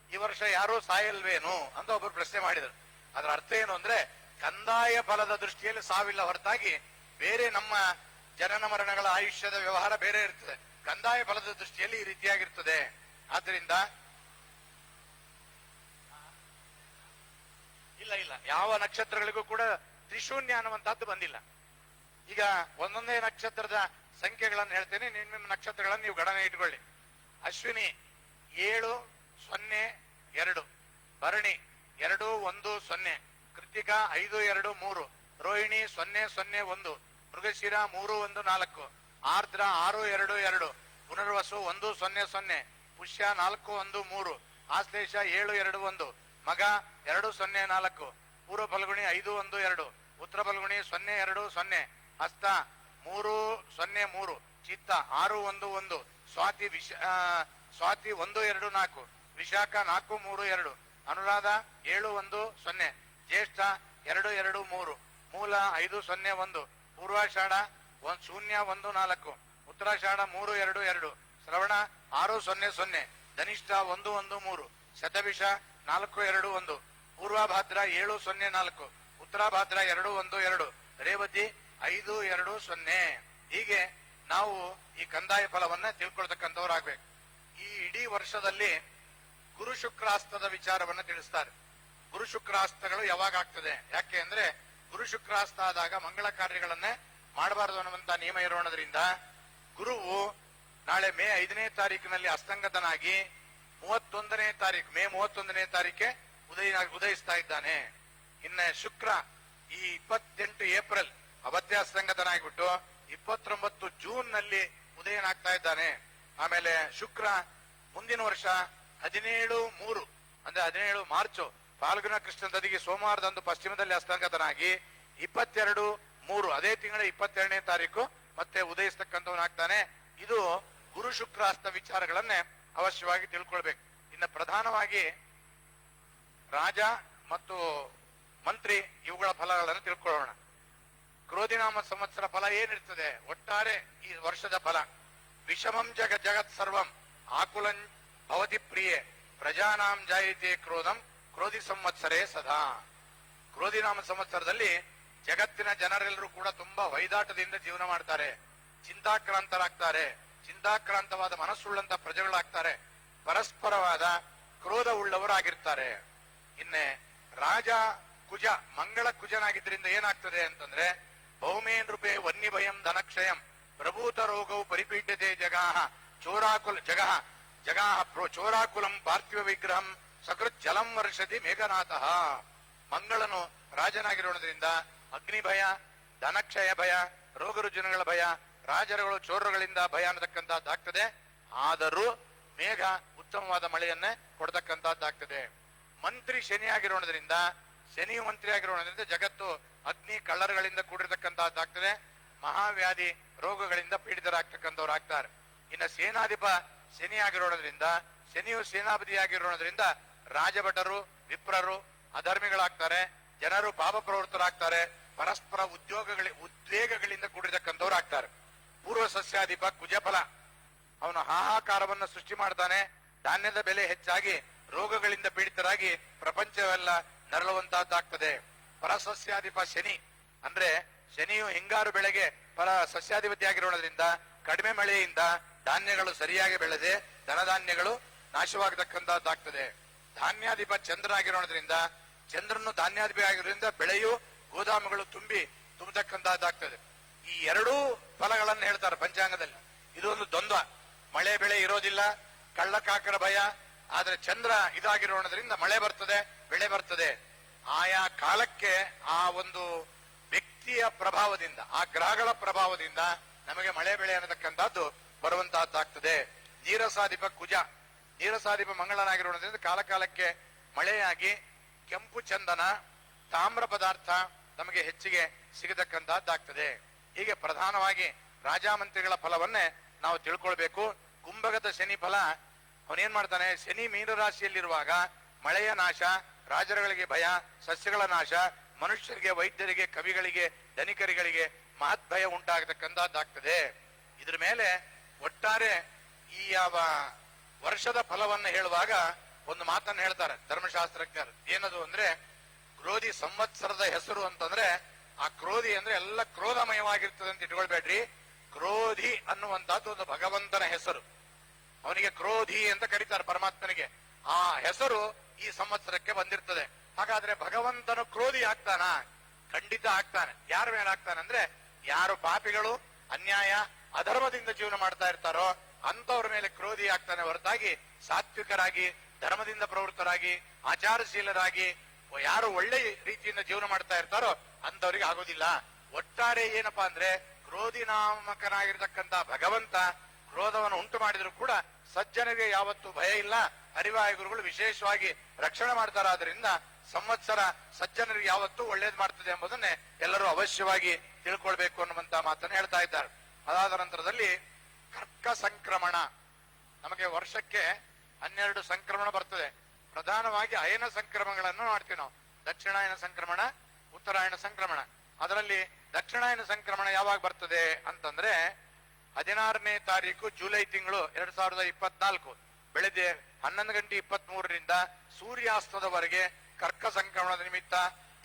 ಈ ವರ್ಷ ಯಾರೋ ಸಾಯಲ್ವೇನು ಅಂತ ಒಬ್ಬರು ಪ್ರಶ್ನೆ ಮಾಡಿದರು. ಅದರ ಅರ್ಥ ಏನು ಅಂದ್ರೆ, ಕಂದಾಯ ಫಲದ ದೃಷ್ಟಿಯಲ್ಲಿ ಸಾವಿಲ್ಲ ಹೊರತಾಗಿ ಬೇರೆ ನಮ್ಮ ಜನನ ಮರಣಗಳ ಆಯುಷ್ಯದ ವ್ಯವಹಾರ ಬೇರೆ ಇರ್ತದೆ. ಕಂದಾಯ ಫಲದ ದೃಷ್ಟಿಯಲ್ಲಿ ಈ ರೀತಿಯಾಗಿರ್ತದೆ. ಆದ್ರಿಂದ ಇಲ್ಲ ಯಾವ ನಕ್ಷತ್ರಗಳಿಗೂ ಕೂಡ ತ್ರಿಶೂನ್ಯ ಅನ್ನುವಂತಹದ್ದು ಬಂದಿಲ್ಲ. ಈಗ ಒಂದೊಂದೇ ನಕ್ಷತ್ರದ ಸಂಖ್ಯೆಗಳನ್ನು ಹೇಳ್ತೇನೆ, ನಿಮ್ಮ ನಕ್ಷತ್ರಗಳನ್ನು ನೀವು ಗಣನೆ ಇಟ್ಕೊಳ್ಳಿ. ಅಶ್ವಿನಿ 7 0 2, ಭರಣಿ 2 1 0, ಕೃತಿಕಾ 5 2 3, ರೋಹಿಣಿ 0 0 1, ಮೃಗಶಿರ 3 1 4, ಆರ್ದ್ರ 6 2 2, ಪುನರ್ವಸು 1 0 0, ಪುಷ್ಯ 4 1 3, ಆಶ್ಲೇಷ 7 2 1, ಮಗ 2 0 4, ಪೂರ್ವ ಫಲ್ಗುಣಿ 5 1 2, ಉತ್ತರ ಫಲ್ಗುಣಿ 0 2 0, ಹಸ್ತ 3 0 3, ಚಿತ್ತ 6 1 1, ಸ್ವಾತಿ 1 2 4, ವಿಶಾಖ 4 3 2, ಅನುರಾಧ 7 1 0, ಜ್ಯೇಷ್ಠ 2 2 3, ಮೂಲ 5 0 1, ಪೂರ್ವಾಷಾಢ 0 1 4, ಉತ್ತರಾಷಾಢ 3 2 2, ಶ್ರವಣ 6 0 0, ಧನಿಷ್ಠ 1 1 3, ಶತಭಿಷ 4 2 1, ಪೂರ್ವಭಾದ್ರ 7 0 4, ಉತ್ತರಾಭಾದ್ರ 2 1 2, ರೇವತಿ 5 2 0. ಹೀಗೆ ನಾವು ಈ ಕಂದಾಯ ಫಲವನ್ನ ತಿಳ್ಕೊಳ್ತಕ್ಕಂಥವ್ರಾಗ್ಬೇಕು. ಈ ಇಡೀ ವರ್ಷದಲ್ಲಿ ಗುರು ಶುಕ್ರಾಸ್ತದ ವಿಚಾರವನ್ನ ತಿಳಿಸ್ತಾರೆ. ಗುರು ಶುಕ್ರಾಸ್ತಗಳು ಯಾವಾಗ ಆಗ್ತದೆ, ಯಾಕೆ ಅಂದ್ರೆ ಗುರು ಶುಕ್ರಾಸ್ತ ಆದಾಗ ಮಂಗಳ ಕಾರ್ಯಗಳನ್ನೇ ಮಾಡಬಾರದು ಅನ್ನುವಂತ ನಿಯಮ ಇರೋಣದ್ರಿಂದ ಗುರುವು ನಾಳೆ ಮೇ 5ನೇ ತಾರೀಕಿನಲ್ಲಿ ಅಸ್ತಂಗತನಾಗಿ ಮೇ 31ನೇ ತಾರೀಕೆ ಉದಯಿಸ್ತಾ ಇದ್ದಾನೆ. ಇನ್ನ ಶುಕ್ರ ಈ 28 ಏಪ್ರಿಲ್ ಅವತ್ತೇ ಅಸ್ತಂಗತನಾಗಿಬಿಟ್ಟು 29 ಜೂನ್ ನಲ್ಲಿ ಉದಯನಾಗ್ತಾ ಇದ್ದಾನೆ. ಆಮೇಲೆ ಶುಕ್ರ ಮುಂದಿನ ವರ್ಷ 17/3 ಅಂದ್ರೆ 17 ಮಾರ್ಚ್ ಫಾಲ್ಗುಣ ಕೃಷ್ಣ ನದಿಗೆ ಸೋಮವಾರದಂದು ಪಶ್ಚಿಮದಲ್ಲಿ ಅಸ್ತಂಗತನಾಗಿ 22/3 ಅದೇ ತಿಂಗಳ 22ನೇ ತಾರೀಕು ಮತ್ತೆ ಉದಯಿಸ್ತಕ್ಕಂಥವನಾಗ್ತಾನೆ. ಇದು ಗುರು ಶುಕ್ರಾಸ್ತ ವಿಚಾರಗಳನ್ನೇ ಅವಶ್ಯವಾಗಿ ತಿಳ್ಕೊಳ್ಬೇಕು. ಇನ್ನು ಪ್ರಧಾನವಾಗಿ ರಾಜ ಮತ್ತು ಮಂತ್ರಿ ಇವುಗಳ ಫಲಗಳನ್ನು ತಿಳ್ಕೊಳ್ಳೋಣ. ಕ್ರೋಧಿನಾಮ ಸಂವತ್ಸರ ಫಲ ಏನಿರ್ತದೆ, ಒಟ್ಟಾರೆ ಈ ವರ್ಷದ ಫಲ. ವಿಷಮಂ ಜಗತ್ ಸರ್ವಂ ಆಕುಲಂ ಭವತಿ ಪ್ರಿಯೆ ಪ್ರಜಾನಾಂ ಜಾಯತೆ ಕ್ರೋಧಂ ಕ್ರೋಧಿ ಸಂವತ್ಸರೇ ಸದಾ. ಕ್ರೋಧಿನಾಮ ಸಂವತ್ಸರದಲ್ಲಿ ಜಗತ್ತಿನ ಜನರೆಲ್ಲರೂ ಕೂಡ ತುಂಬಾ ವೈದಾಟದಿಂದ ಜೀವನ ಮಾಡ್ತಾರೆ, ಚಿಂತಾಕ್ರಾಂತರಾಗ್ತಾರೆ, ಚಿಂತಾಕ್ರಾಂತವಾದ ಮನಸ್ಸುಳ್ಳಂತ ಪ್ರಜೆಗಳಾಗ್ತಾರೆ, ಪರಸ್ಪರವಾದ ಕ್ರೋಧ ಉಳ್ಳವರಾಗಿರ್ತಾರೆ. ಇನ್ನೆ ರಾಜ ಕುಜ ಮಂಗಳ ಕುಜನಾಗಿದ್ದರಿಂದ ಏನಾಗ್ತದೆ ಅಂತಂದ್ರೆ, ಭೌಮೇನ್ ರೂಪೇ ವನ್ಯ ಭಯಂ ಧನಕ್ಷಯಂ ಪ್ರಭೂತ ರೋಗವು ಪರಿಪೀಠತೆ ಜಗಾಹ ಚೋರಾಕುಲಂ ಪಾರ್ಥಿವ ವಿಗ್ರಹಂ ಸಕೃತ್ ಜಲಂ ವರ್ಷದಿ ಮೇಘನಾಥಃ. ಮಂಗಳನು ರಾಜನಾಗಿರೋದ್ರಿಂದ ಅಗ್ನಿ ಭಯ, ಧನಕ್ಷಯ ಭಯ, ರೋಗ ರುಜಿನಗಳ ಭಯ, ರಾಜರುಗಳು ಚೋರಗಳಿಂದ ಭಯ ಅನ್ನತಕ್ಕಂಥದ್ದಾಗ್ತದೆ. ಆದರೂ ಮೇಘ ಉತ್ತಮವಾದ ಮಳೆಯನ್ನೇ ಕೊಡ್ತಕ್ಕಂಥದ್ದಾಗ್ತದೆ. ಮಂತ್ರಿ ಶನಿಯಾಗಿರೋದ್ರಿಂದ, ಶನಿಯು ಮಂತ್ರಿ ಆಗಿರೋದ್ರಿಂದ ಜಗತ್ತು ಅಗ್ನಿ ಕಳ್ಳರುಗಳಿಂದ ಕೂಡಿರ್ತಕ್ಕಂಥದ್ದಾಗ್ತದೆ. ಮಹಾವ್ಯಾಧಿ ರೋಗಗಳಿಂದ ಪೀಡಿತರಾಗ್ತಕ್ಕಂಥವ್ರಾಗ್ತಾರೆ. ಇನ್ನು ಸೇನಾಧಿಪ ಶನಿ ಆಗಿರೋದ್ರಿಂದ, ಶನಿಯು ಸೇನಾಪತಿಯಾಗಿರೋದ್ರಿಂದ ರಾಜಭಟರು, ವಿಪ್ರರು ಅಧರ್ಮಿಗಳಾಗ್ತಾರೆ, ಜನರು ಪಾಪ ಪ್ರವೃತ್ತರಾಗ್ತಾರೆ, ಪರಸ್ಪರ ಉದ್ವೇಗಗಳಿಂದ ಕೂಡಿರ್ತಕ್ಕಂಥವ್ರು ಆಗ್ತಾರೆ. ಪೂರ್ವ ಸಸ್ಯಾಧಿಪ ಕುಜಫಲ, ಅವನು ಹಾಹಾಕಾರವನ್ನು ಸೃಷ್ಟಿ ಮಾಡ್ತಾನೆ, ಧಾನ್ಯದ ಬೆಲೆ ಹೆಚ್ಚಾಗಿ ರೋಗಗಳಿಂದ ಪೀಡಿತರಾಗಿ ಪ್ರಪಂಚವೆಲ್ಲ ನರಳುವಂತಹದ್ದಾಗ್ತದೆ. ಪರಸಸ್ಯಾಧಿಪ ಶನಿ ಅಂದ್ರೆ ಶನಿಯು ಹಿಂಗಾರು ಬೆಳೆಗೆ ಪರ ಸಸ್ಯಾಧಿಪತಿ ಆಗಿರೋದ್ರಿಂದ ಕಡಿಮೆ ಮಳೆಯಿಂದ ಧಾನ್ಯಗಳು ಸರಿಯಾಗಿ ಬೆಳೆದೆ ಧನಧಾನ್ಯಗಳು ನಾಶವಾಗತಕ್ಕಂತಹದ್ದಾಗ್ತದೆ. ಧಾನ್ಯಾಧಿಪ ಚಂದ್ರ ಆಗಿರೋದ್ರಿಂದ ಚಂದ್ರನು ಧಾನ್ಯಾಧಿಪತಿ ಆಗಿರೋದ್ರಿಂದ ಬೆಳೆಯು ಗೋದಾಮುಗಳು ತುಂಬತಕ್ಕಂತಹದ್ದಾಗ್ತದೆ. ಈ ಎರಡೂ ಫಲಗಳನ್ನು ಹೇಳ್ತಾರೆ ಪಂಚಾಂಗದಲ್ಲಿ. ಇದು ಒಂದು ದ್ವಂದ್ವ. ಮಳೆ ಬೆಳೆ ಇರೋದಿಲ್ಲ, ಕಳ್ಳಕಾಕರ ಭಯ. ಆದ್ರೆ ಚಂದ್ರ ಇದಾಗಿರೋದ್ರಿಂದ ಮಳೆ ಬರ್ತದೆ, ಬೆಳೆ ಬರ್ತದೆ. ಆಯಾ ಕಾಲಕ್ಕೆ ಆ ಒಂದು ವ್ಯಕ್ತಿಯ ಪ್ರಭಾವದಿಂದ, ಆ ಗ್ರಹಗಳ ಪ್ರಭಾವದಿಂದ ನಮಗೆ ಮಳೆ ಬೆಳೆ ಅನ್ನತಕ್ಕಂಥದ್ದು ಬರುವಂತಹದ್ದಾಗ್ತದೆ. ನೀರಸಾಧಿಪ ಕುಜ, ನೀರಸಾಧಿಪ ಮಂಗಳನಾಗಿರೋದ್ರಿಂದ ಕಾಲಕಾಲಕ್ಕೆ ಮಳೆಯಾಗಿ ಕೆಂಪು ಚಂದನ, ತಾಮ್ರ ಪದಾರ್ಥ ನಮಗೆ ಹೆಚ್ಚಿಗೆ ಸಿಗತಕ್ಕಂತಹದ್ದಾಗ್ತದೆ. ಹೀಗೆ ಪ್ರಧಾನವಾಗಿ ರಾಜಮಂತ್ರಿಗಳ ಫಲವನ್ನೇ ನಾವು ತಿಳ್ಕೊಳ್ಬೇಕು. ಕುಂಭಗತ ಶನಿ ಫಲ ಅವನೇನ್ ಮಾಡ್ತಾನೆ, ಶನಿ ಮೀನರಾಶಿಯಲ್ಲಿರುವಾಗ ಮಳೆಯ ನಾಶ, ರಾಜರುಗಳಿಗೆ ಭಯ, ಸಸ್ಯಗಳ ನಾಶ, ಮನುಷ್ಯರಿಗೆ, ವೈದ್ಯರಿಗೆ, ಕವಿಗಳಿಗೆ, ಧನಿಕರಿಗಳಿಗೆ ಮಹತ್ ಭಯ ಉಂಟಾಗತಕ್ಕಂತಹದ್ದಾಗ್ತದೆ. ಇದ್ರ ಮೇಲೆ ಒಟ್ಟಾರೆ ಈ ಯಾವ ವರ್ಷದ ಫಲವನ್ನು ಹೇಳುವಾಗ ಒಂದು ಮಾತನ್ನು ಹೇಳ್ತಾರೆ ಧರ್ಮಶಾಸ್ತ್ರಜ್ಞರು. ಏನದು ಅಂದ್ರೆ, ಕ್ರೋಧಿ ಸಂವತ್ಸರದ ಹೆಸರು ಅಂತಂದ್ರೆ, ಆ ಕ್ರೋಧಿ ಅಂದ್ರೆ ಎಲ್ಲ ಕ್ರೋಧಮಯವಾಗಿರ್ತದೆ ಅಂತ ಇಟ್ಕೊಳ್ಬೇಡ್ರಿ. ಕ್ರೋಧಿ ಅನ್ನುವಂತಹದ್ದು ಒಂದು ಭಗವಂತನ ಹೆಸರು. ಅವನಿಗೆ ಕ್ರೋಧಿ ಅಂತ ಕರೀತಾರೆ ಪರಮಾತ್ಮನಿಗೆ. ಆ ಹೆಸರು ಈ ಸಂವತ್ಸರಕ್ಕೆ ಬಂದಿರ್ತದೆ. ಹಾಗಾದ್ರೆ ಭಗವಂತನು ಕ್ರೋಧಿ ಆಗ್ತಾನ? ಖಂಡಿತ ಆಗ್ತಾನೆ. ಯಾರ ಮೇಲೆ ಆಗ್ತಾನೆ ಅಂದ್ರೆ, ಯಾರು ಪಾಪಿಗಳು, ಅನ್ಯಾಯ, ಅಧರ್ಮದಿಂದ ಜೀವನ ಮಾಡ್ತಾ ಇರ್ತಾರೋ ಅಂತವ್ರ ಮೇಲೆ ಕ್ರೋಧಿ ಆಗ್ತಾನೆ ಹೊರತಾಗಿ ಸಾತ್ವಿಕರಾಗಿ, ಧರ್ಮದಿಂದ ಪ್ರವೃತ್ತರಾಗಿ, ಆಚಾರಶೀಲರಾಗಿ, ಯಾರು ಒಳ್ಳೆ ರೀತಿಯಿಂದ ಜೀವನ ಮಾಡ್ತಾ ಇರ್ತಾರೋ ಅಂತವ್ರಿಗೆ ಆಗೋದಿಲ್ಲ. ಒಟ್ಟಾರೆ ಏನಪ್ಪಾ ಅಂದ್ರೆ, ಕ್ರೋಧಿ ನಾಮಕನಾಗಿರ್ತಕ್ಕಂಥ ಭಗವಂತ ಕ್ರೋಧವನ್ನು ಉಂಟು ಮಾಡಿದ್ರು ಕೂಡ ಸಜ್ಜನಿಗೆ ಯಾವತ್ತೂ ಭಯ ಇಲ್ಲ. ಹರಿವಾಯು ಗುರುಗಳು ವಿಶೇಷವಾಗಿ ರಕ್ಷಣೆ ಮಾಡ್ತಾರಾದ್ರಿಂದ ಸಂವತ್ಸರ ಸಜ್ಜನರಿಗೆ ಯಾವತ್ತೂ ಒಳ್ಳೇದು ಮಾಡ್ತದೆ ಎಂಬುದನ್ನೇ ಎಲ್ಲರೂ ಅವಶ್ಯವಾಗಿ ತಿಳ್ಕೊಳ್ಬೇಕು ಅನ್ನುವಂತ ಮಾತನ್ನು ಹೇಳ್ತಾ ಇದ್ದಾರೆ. ಅದಾದ ನಂತರದಲ್ಲಿ ಕರ್ಕ ಸಂಕ್ರಮಣ. ನಮಗೆ ವರ್ಷಕ್ಕೆ 12 ಸಂಕ್ರಮಣ ಬರ್ತದೆ. ಪ್ರಧಾನವಾಗಿ ಅಯನ ಸಂಕ್ರಮಣಗಳನ್ನು ಮಾಡ್ತೀವಿ ನಾವು. ದಕ್ಷಿಣಾಯನ ಸಂಕ್ರಮಣ, ಉತ್ತರಾಯಣ ಸಂಕ್ರಮಣ. ಅದರಲ್ಲಿ ದಕ್ಷಿಣಾಯನ ಸಂಕ್ರಮಣ ಯಾವಾಗ ಬರ್ತದೆ ಅಂತಂದ್ರೆ 16ನೇ ತಾರೀಕು ಜುಲೈ ತಿಂಗಳು 2024 ಬೆಳಗ್ಗೆ 11:23 ಸೂರ್ಯಾಸ್ತದವರೆಗೆ ಕರ್ಕ ಸಂಕ್ರಮಣದ ನಿಮಿತ್ತ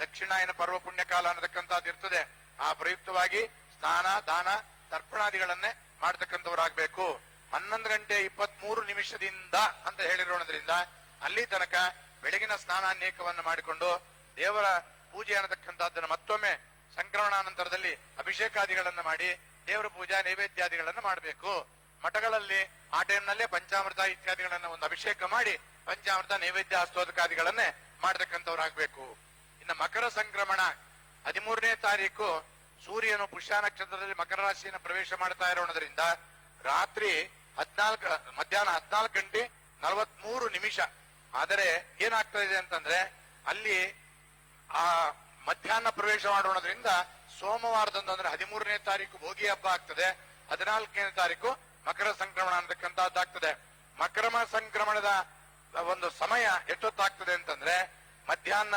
ದಕ್ಷಿಣಾಯನ ಪರ್ವ ಪುಣ್ಯಕಾಲ ಅನ್ನತಕ್ಕಂಥದ್ದು ಇರ್ತದೆ. ಆ ಪ್ರಯುಕ್ತವಾಗಿ ಸ್ನಾನ, ದಾನ, ತರ್ಪಣಾದಿಗಳನ್ನೇ ಮಾಡ್ತಕ್ಕಂಥವರಾಗಬೇಕು. 11:23 ಅಂತ ಹೇಳಿರೋದ್ರಿಂದ ಅಲ್ಲಿ ತನಕ ಬೆಳಗಿನ ಸ್ನಾನಾನೇಕವನ್ನು ಮಾಡಿಕೊಂಡು ದೇವರ ಪೂಜೆ ಅನ್ನತಕ್ಕಂಥದ್ದನ್ನು ಮತ್ತೊಮ್ಮೆ ಸಂಕ್ರಮಣಾನಂತರದಲ್ಲಿ ಅಭಿಷೇಕಾದಿಗಳನ್ನ ಮಾಡಿ ದೇವರ ಪೂಜಾ ನೈವೇದ್ಯಾದಿಗಳನ್ನ ಮಾಡಬೇಕು. ಮಠಗಳಲ್ಲಿ ಆ ಟೈಮ್ನಲ್ಲೇ ಪಂಚಾಮೃತ ಇತ್ಯಾದಿಗಳನ್ನ ಒಂದು ಅಭಿಷೇಕ ಮಾಡಿ ಪಂಚಾಮೃತ ನೈವೇದ್ಯ ಹಸ್ತೋದಕಾದಿಗಳನ್ನೇ ಮಾಡತಕ್ಕಂಥವ್ರಾಗಬೇಕು. ಇನ್ನು ಮಕರ ಸಂಕ್ರಮಣ 13ನೇ ತಾರೀಕು ಸೂರ್ಯನು ಪುಷ್ಯ ನಕ್ಷತ್ರದಲ್ಲಿ ಮಕರ ರಾಶಿಯನ್ನು ಪ್ರವೇಶ ಮಾಡ್ತಾ ಇರೋದ್ರಿಂದ ರಾತ್ರಿ ಮಧ್ಯಾಹ್ನ 14:43. ಆದರೆ ಏನಾಗ್ತಾ ಅಂತಂದ್ರೆ, ಅಲ್ಲಿ ಆ ಮಧ್ಯಾಹ್ನ ಪ್ರವೇಶ ಮಾಡೋದ್ರಿಂದ ಸೋಮವಾರದಂದು ಅಂದ್ರೆ 13ನೇ ತಾರೀಕು ಭೋಗಿ ಹಬ್ಬ ಆಗ್ತದೆ. 14ನೇ ತಾರೀಕು ಮಕರ ಸಂಕ್ರಮಣ ಅಂತಕ್ಕಂಥದ್ದಾಗ್ತದೆ. ಮಕರ ಸಂಕ್ರಮಣದ ಒಂದು ಸಮಯ ಎಷ್ಟೊತ್ತಾಗ್ತದೆ ಅಂತಂದ್ರೆ, ಮಧ್ಯಾಹ್ನ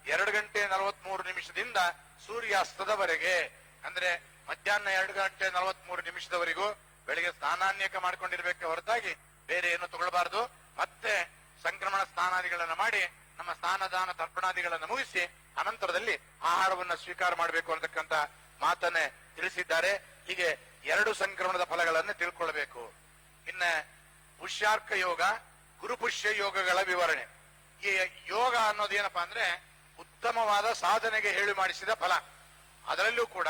2:43 ಸೂರ್ಯಾಸ್ತದವರೆಗೆ. ಅಂದ್ರೆ ಮಧ್ಯಾಹ್ನ 2:43 ಬೆಳಿಗ್ಗೆ ಸ್ನಾನಾನ್ಯಕ ಮಾಡ್ಕೊಂಡಿರ್ಬೇಕೆ ಹೊರತಾಗಿ ಬೇರೆ ಏನು ತಗೊಳ್ಬಾರ್ದು. ಮತ್ತೆ ಸಂಕ್ರಮಣ ಸ್ನಾನಾದಿಗಳನ್ನ ಮಾಡಿ ನಮ್ಮ ಸ್ನಾನದಾನ ತರ್ಪಣಾದಿಗಳನ್ನ ಮುಗಿಸಿ ಅನಂತರದಲ್ಲಿ ಆಹಾರವನ್ನ ಸ್ವೀಕಾರ ಮಾಡಬೇಕು ಅಂತಕ್ಕಂಥ ಮಾತನ್ನೇ ತಿಳಿಸಿದ್ದಾರೆ. ಹೀಗೆ 2 ಸಂಕ್ರಮಣದ ಫಲಗಳನ್ನ ತಿಳ್ಕೊಳ್ಬೇಕು. ಇನ್ನ ಪುಷ್ಯಾರ್ಕ ಯೋಗ, ಗುರುಪುಷ್ಯ ಯೋಗಗಳ ವಿವರಣೆ. ಈ ಯೋಗ ಅನ್ನೋದೇನಪ್ಪಾ ಅಂದ್ರೆ ಉತ್ತಮವಾದ ಸಾಧನೆಗೆ ಹೇಳಿ ಮಾಡಿಸಿದ ಫಲ. ಅದರಲ್ಲೂ ಕೂಡ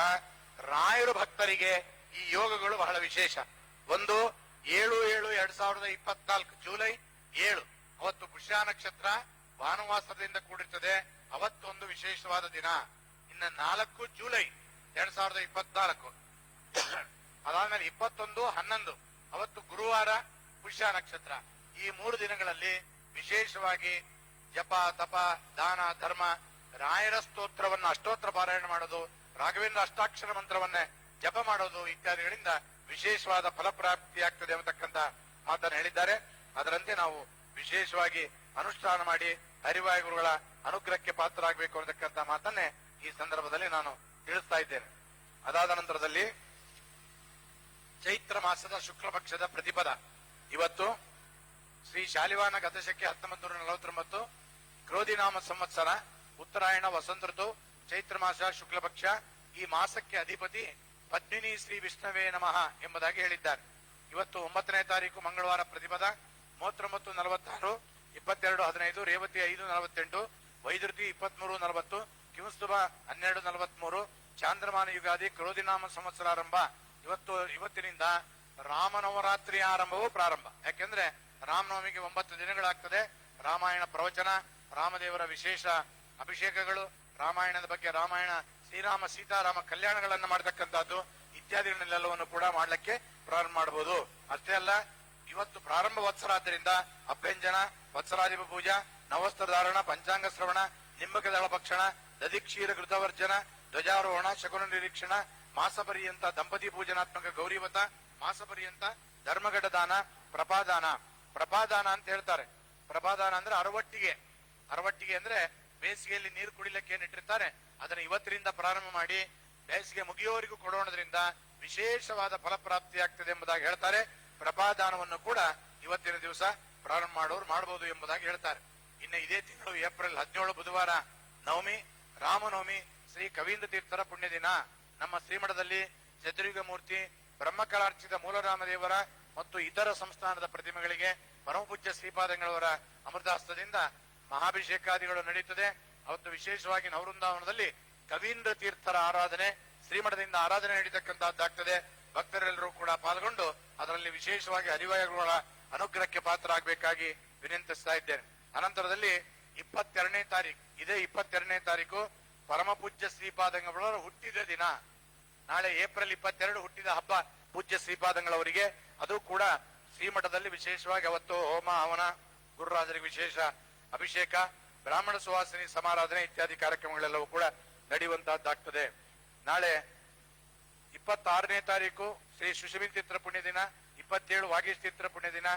ರಾಯರು ಭಕ್ತರಿಗೆ ಈ ಯೋಗಗಳು ಬಹಳ ವಿಶೇಷ. ಒಂದು 7/7/2024 ಜುಲೈ 7 ಅವತ್ತು ಪುಷ್ಯ ನಕ್ಷತ್ರ ಭಾನುವಾಸದಿಂದ ಕೂಡಿರ್ತದೆ. ಅವತ್ತೊಂದು ವಿಶೇಷವಾದ ದಿನ. ಇನ್ನು 4 ಜುಲೈ 2024 ಅದಾದ್ಮೇಲೆ 21/11 ಅವತ್ತು ಗುರುವಾರ ಪುಷ್ಯ ನಕ್ಷತ್ರ. ಈ 3 ದಿನಗಳಲ್ಲಿ ವಿಶೇಷವಾಗಿ ಜಪ, ತಪ, ದಾನ, ಧರ್ಮ, ರಾಯರ ಸ್ತೋತ್ರವನ್ನು ಅಷ್ಟೋತ್ರ ಪಾರಾಯಣ ಮಾಡೋದು, ರಾಘವೇಂದ್ರ ಅಷ್ಟಾಕ್ಷರ ಮಂತ್ರವನ್ನೇ ಜಪ ಮಾಡೋದು ಇತ್ಯಾದಿಗಳಿಂದ ವಿಶೇಷವಾದ ಫಲಪ್ರಾಪ್ತಿಯಾಗ್ತದೆ ಎಂಬತಕ್ಕಂತ ಮಾತನ್ನು ಹೇಳಿದ್ದಾರೆ. ಅದರಂತೆ ನಾವು ವಿಶೇಷವಾಗಿ ಅನುಷ್ಠಾನ ಮಾಡಿ ಹರಿವಾಯು ಗುರುಗಳ ಅನುಗ್ರಹಕ್ಕೆ ಪಾತ್ರರಾಗಬೇಕು ಅನ್ನತಕ್ಕಂಥ ಮಾತನ್ನೇ ಈ ಸಂದರ್ಭದಲ್ಲಿ ನಾನು ತಿಳಿಸ್ತಾ ಇದ್ದೇನೆ. ಅದಾದ ನಂತರದಲ್ಲಿ ಚೈತ್ರ ಮಾಸದ ಶುಕ್ಲ ಪಕ್ಷದ ಪ್ರತಿಪದ. ಇವತ್ತು ಶ್ರೀ ಶಾಲಿವಾನ ಗತಶಕೆ 1949 ಕ್ರೋಧಿನಾಮ ಸಂವತ್ಸರ ಉತ್ತರಾಯಣ ವಸಂತ ಋತು ಚೈತ್ರ ಮಾಸ ಶುಕ್ಲ ಪಕ್ಷ. ಈ ಮಾಸಕ್ಕೆ ಅಧಿಪತಿ ಪದ್ಮಿನಿ ಶ್ರೀ ವಿಷ್ಣವೇ ನಮಃ ಎಂಬುದಾಗಿ ಹೇಳಿದ್ದಾರೆ. ಇವತ್ತು 9ನೇ ತಾರೀಕು ಮಂಗಳವಾರ ಪ್ರತಿಪದ 39:46, 22:15, ರೇವತಿ 5:48, ವೈದ್ಯುತಿ 23:40, ಕಿಂಸ್ತುಭ 12:43, ಚಾಂದ್ರಮಾನ ಯುಗಾದಿ, ಕ್ರೋಧಿನಾಮ ಸಂವತ್ಸರಾರಂಭ. ಇವತ್ತಿನಿಂದ ರಾಮನವರಾತ್ರಿ ಆರಂಭವೂ ಪ್ರಾರಂಭ. ಯಾಕೆಂದ್ರೆ ರಾಮನವಮಿಗೆ 9 ದಿನಗಳಾಗ್ತದೆ. ರಾಮಾಯಣ ಪ್ರವಚನ, ರಾಮದೇವರ ವಿಶೇಷ ಅಭಿಷೇಕಗಳು, ರಾಮಾಯಣದ ಬಗ್ಗೆ ರಾಮಾಯಣ ಶ್ರೀರಾಮ ಸೀತಾರಾಮ ಕಲ್ಯಾಣಗಳನ್ನ ಮಾಡತಕ್ಕಂಥದ್ದು ಇತ್ಯಾದಿಗಳನ್ನೆಲ್ಲವನ್ನು ಕೂಡ ಮಾಡ್ಲಿಕ್ಕೆ ಪ್ರಾರಂಭ ಮಾಡಬಹುದು. ಅಷ್ಟೇ ಅಲ್ಲ, ಇವತ್ತು ಪ್ರಾರಂಭ ವತ್ಸರ ಆದ್ದರಿಂದ ಅಭ್ಯಂಜನ, ವತ್ಸರಾಧಿಪ ಪೂಜಾ, ನವಸ್ತ್ರ ಧಾರಣ, ಪಂಚಾಂಗ ಶ್ರವಣ, ನಿಂಬಕ ದಳ ಭಕ್ಷಣ, ದಧಿಕ್ಷೀರ ಘೃತವರ್ಜನ, ಧ್ವಜಾರೋಹಣ, ಶಕುನ ನಿರೀಕ್ಷಣ, ಮಾಸ ಪರ್ಯಂತ ದಂಪತಿ ಪೂಜನಾತ್ಮಕ ಗೌರಿವತ, ಮಾಸ ಪರ್ಯಂತ ಧರ್ಮಘಟ ದಾನ, ಪ್ರಪಾದಾನ. ಪ್ರಪಾದಾನ ಅಂತ ಹೇಳ್ತಾರೆ. ಪ್ರಪಾದಾನ ಅಂದ್ರೆ ಅರವಟ್ಟಿಗೆ ಅಂದ್ರೆ ಬೇಸಿಗೆಯಲ್ಲಿ ನೀರು ಕುಡಿಲಿಕ್ಕೆ ಏನಿಟ್ಟಿರ್ತಾರೆ ಅದನ್ನ ಇವತ್ತಿನಿಂದ ಪ್ರಾರಂಭ ಮಾಡಿ ಬೇಸಿಗೆ ಮುಗಿಯೋವರೆಗೂ ಕೊಡೋಣದ್ರಿಂದ ವಿಶೇಷವಾದ ಫಲಪ್ರಾಪ್ತಿ ಆಗ್ತದೆ ಎಂಬುದಾಗಿ ಹೇಳ್ತಾರೆ. ಪ್ರಪಾದಾನವನ್ನು ಕೂಡ ಇವತ್ತಿನ ದಿವಸ ಪ್ರಾರಂಭ ಮಾಡಬಹುದು ಎಂಬುದಾಗಿ ಹೇಳ್ತಾರೆ. ಇನ್ನು ಇದೇ ತಿಂಗಳು ಏಪ್ರಿಲ್ 17 ಬುಧವಾರ ನವಮಿ, ರಾಮನವಮಿ, ಶ್ರೀ ಕವೀಂದ್ರ ತೀರ್ಥರ ಪುಣ್ಯ ದಿನ. ನಮ್ಮ ಶ್ರೀಮಠದಲ್ಲಿ ಚತುರ್ಯುಗ ಮೂರ್ತಿ, ಬ್ರಹ್ಮಕಲಾರ್ಚಿತ ಮೂಲರಾಮದೇವರ ಮತ್ತು ಇತರ ಸಂಸ್ಥಾನದ ಪ್ರತಿಮೆಗಳಿಗೆ ಪರಮಪೂಜ್ಯ ಶ್ರೀಪಾದಂಗಳವರ ಅಮೃತಾಸ್ತದಿಂದ ಮಹಾಭಿಷೇಕಾದಿಗಳು ನಡೆಯುತ್ತದೆ. ಅವತ್ತು ವಿಶೇಷವಾಗಿ ನವವೃಂದಾವನದಲ್ಲಿ ಕವೀಂದ್ರ ತೀರ್ಥರ ಆರಾಧನೆ, ಶ್ರೀಮಠದಿಂದ ಆರಾಧನೆ ನಡೀತಕ್ಕಂತಹದ್ದಾಗ್ತದೆ. ಭಕ್ತರೆಲ್ಲರೂ ಕೂಡ ಪಾಲ್ಗೊಂಡು ಅದರಲ್ಲಿ ವಿಶೇಷವಾಗಿ ಹರಿವಾಯುಗಳ ಅನುಗ್ರಹಕ್ಕೆ ಪಾತ್ರ ಆಗಬೇಕಾಗಿ ವಿನಂತಿಸ್ತಾ ಇದ್ದೇನೆ. ಅನಂತರದಲ್ಲಿ 22ನೇ ತಾರೀಕು ಪರಮಪೂಜ್ಯ ಶ್ರೀಪಾದಂಗಳವರ ಹುಟ್ಟಿದ ದಿನ. ನಾಳೆ ಏಪ್ರಿಲ್ 22 ಹುಟ್ಟಿದ ಹಬ್ಬ ಪೂಜ್ಯ ಶ್ರೀಪಾದಂಗಳವರಿಗೆ. ಅದು ಕೂಡ ಶ್ರೀಮಠದಲ್ಲಿ ವಿಶೇಷವಾಗಿ ಅವತ್ತು ಹೋಮ ಹವನ, ಗುರುರಾಜರಿಗೆ ವಿಶೇಷ ಅಭಿಷೇಕ, ಬ್ರಾಹ್ಮಣ ಸುವಾಸಿನಿ ಸಮಾರಾಧನೆ ಇತ್ಯಾದಿ ಕಾರ್ಯಕ್ರಮಗಳೆಲ್ಲವೂ ಕೂಡ ನಡೆಯುವಂತಹದ್ದಾಗ್ತದೆ. ನಾಳೆ 26ನೇ ತಾರೀಕು ಶ್ರೀ ಸುಷಮಿನ್ ತೀರ್ಥ ಪುಣ್ಯ ದಿನ, 27 ವಾಗೀಶ್ ತೀರ್ಥ ಪುಣ್ಯ ದಿನ.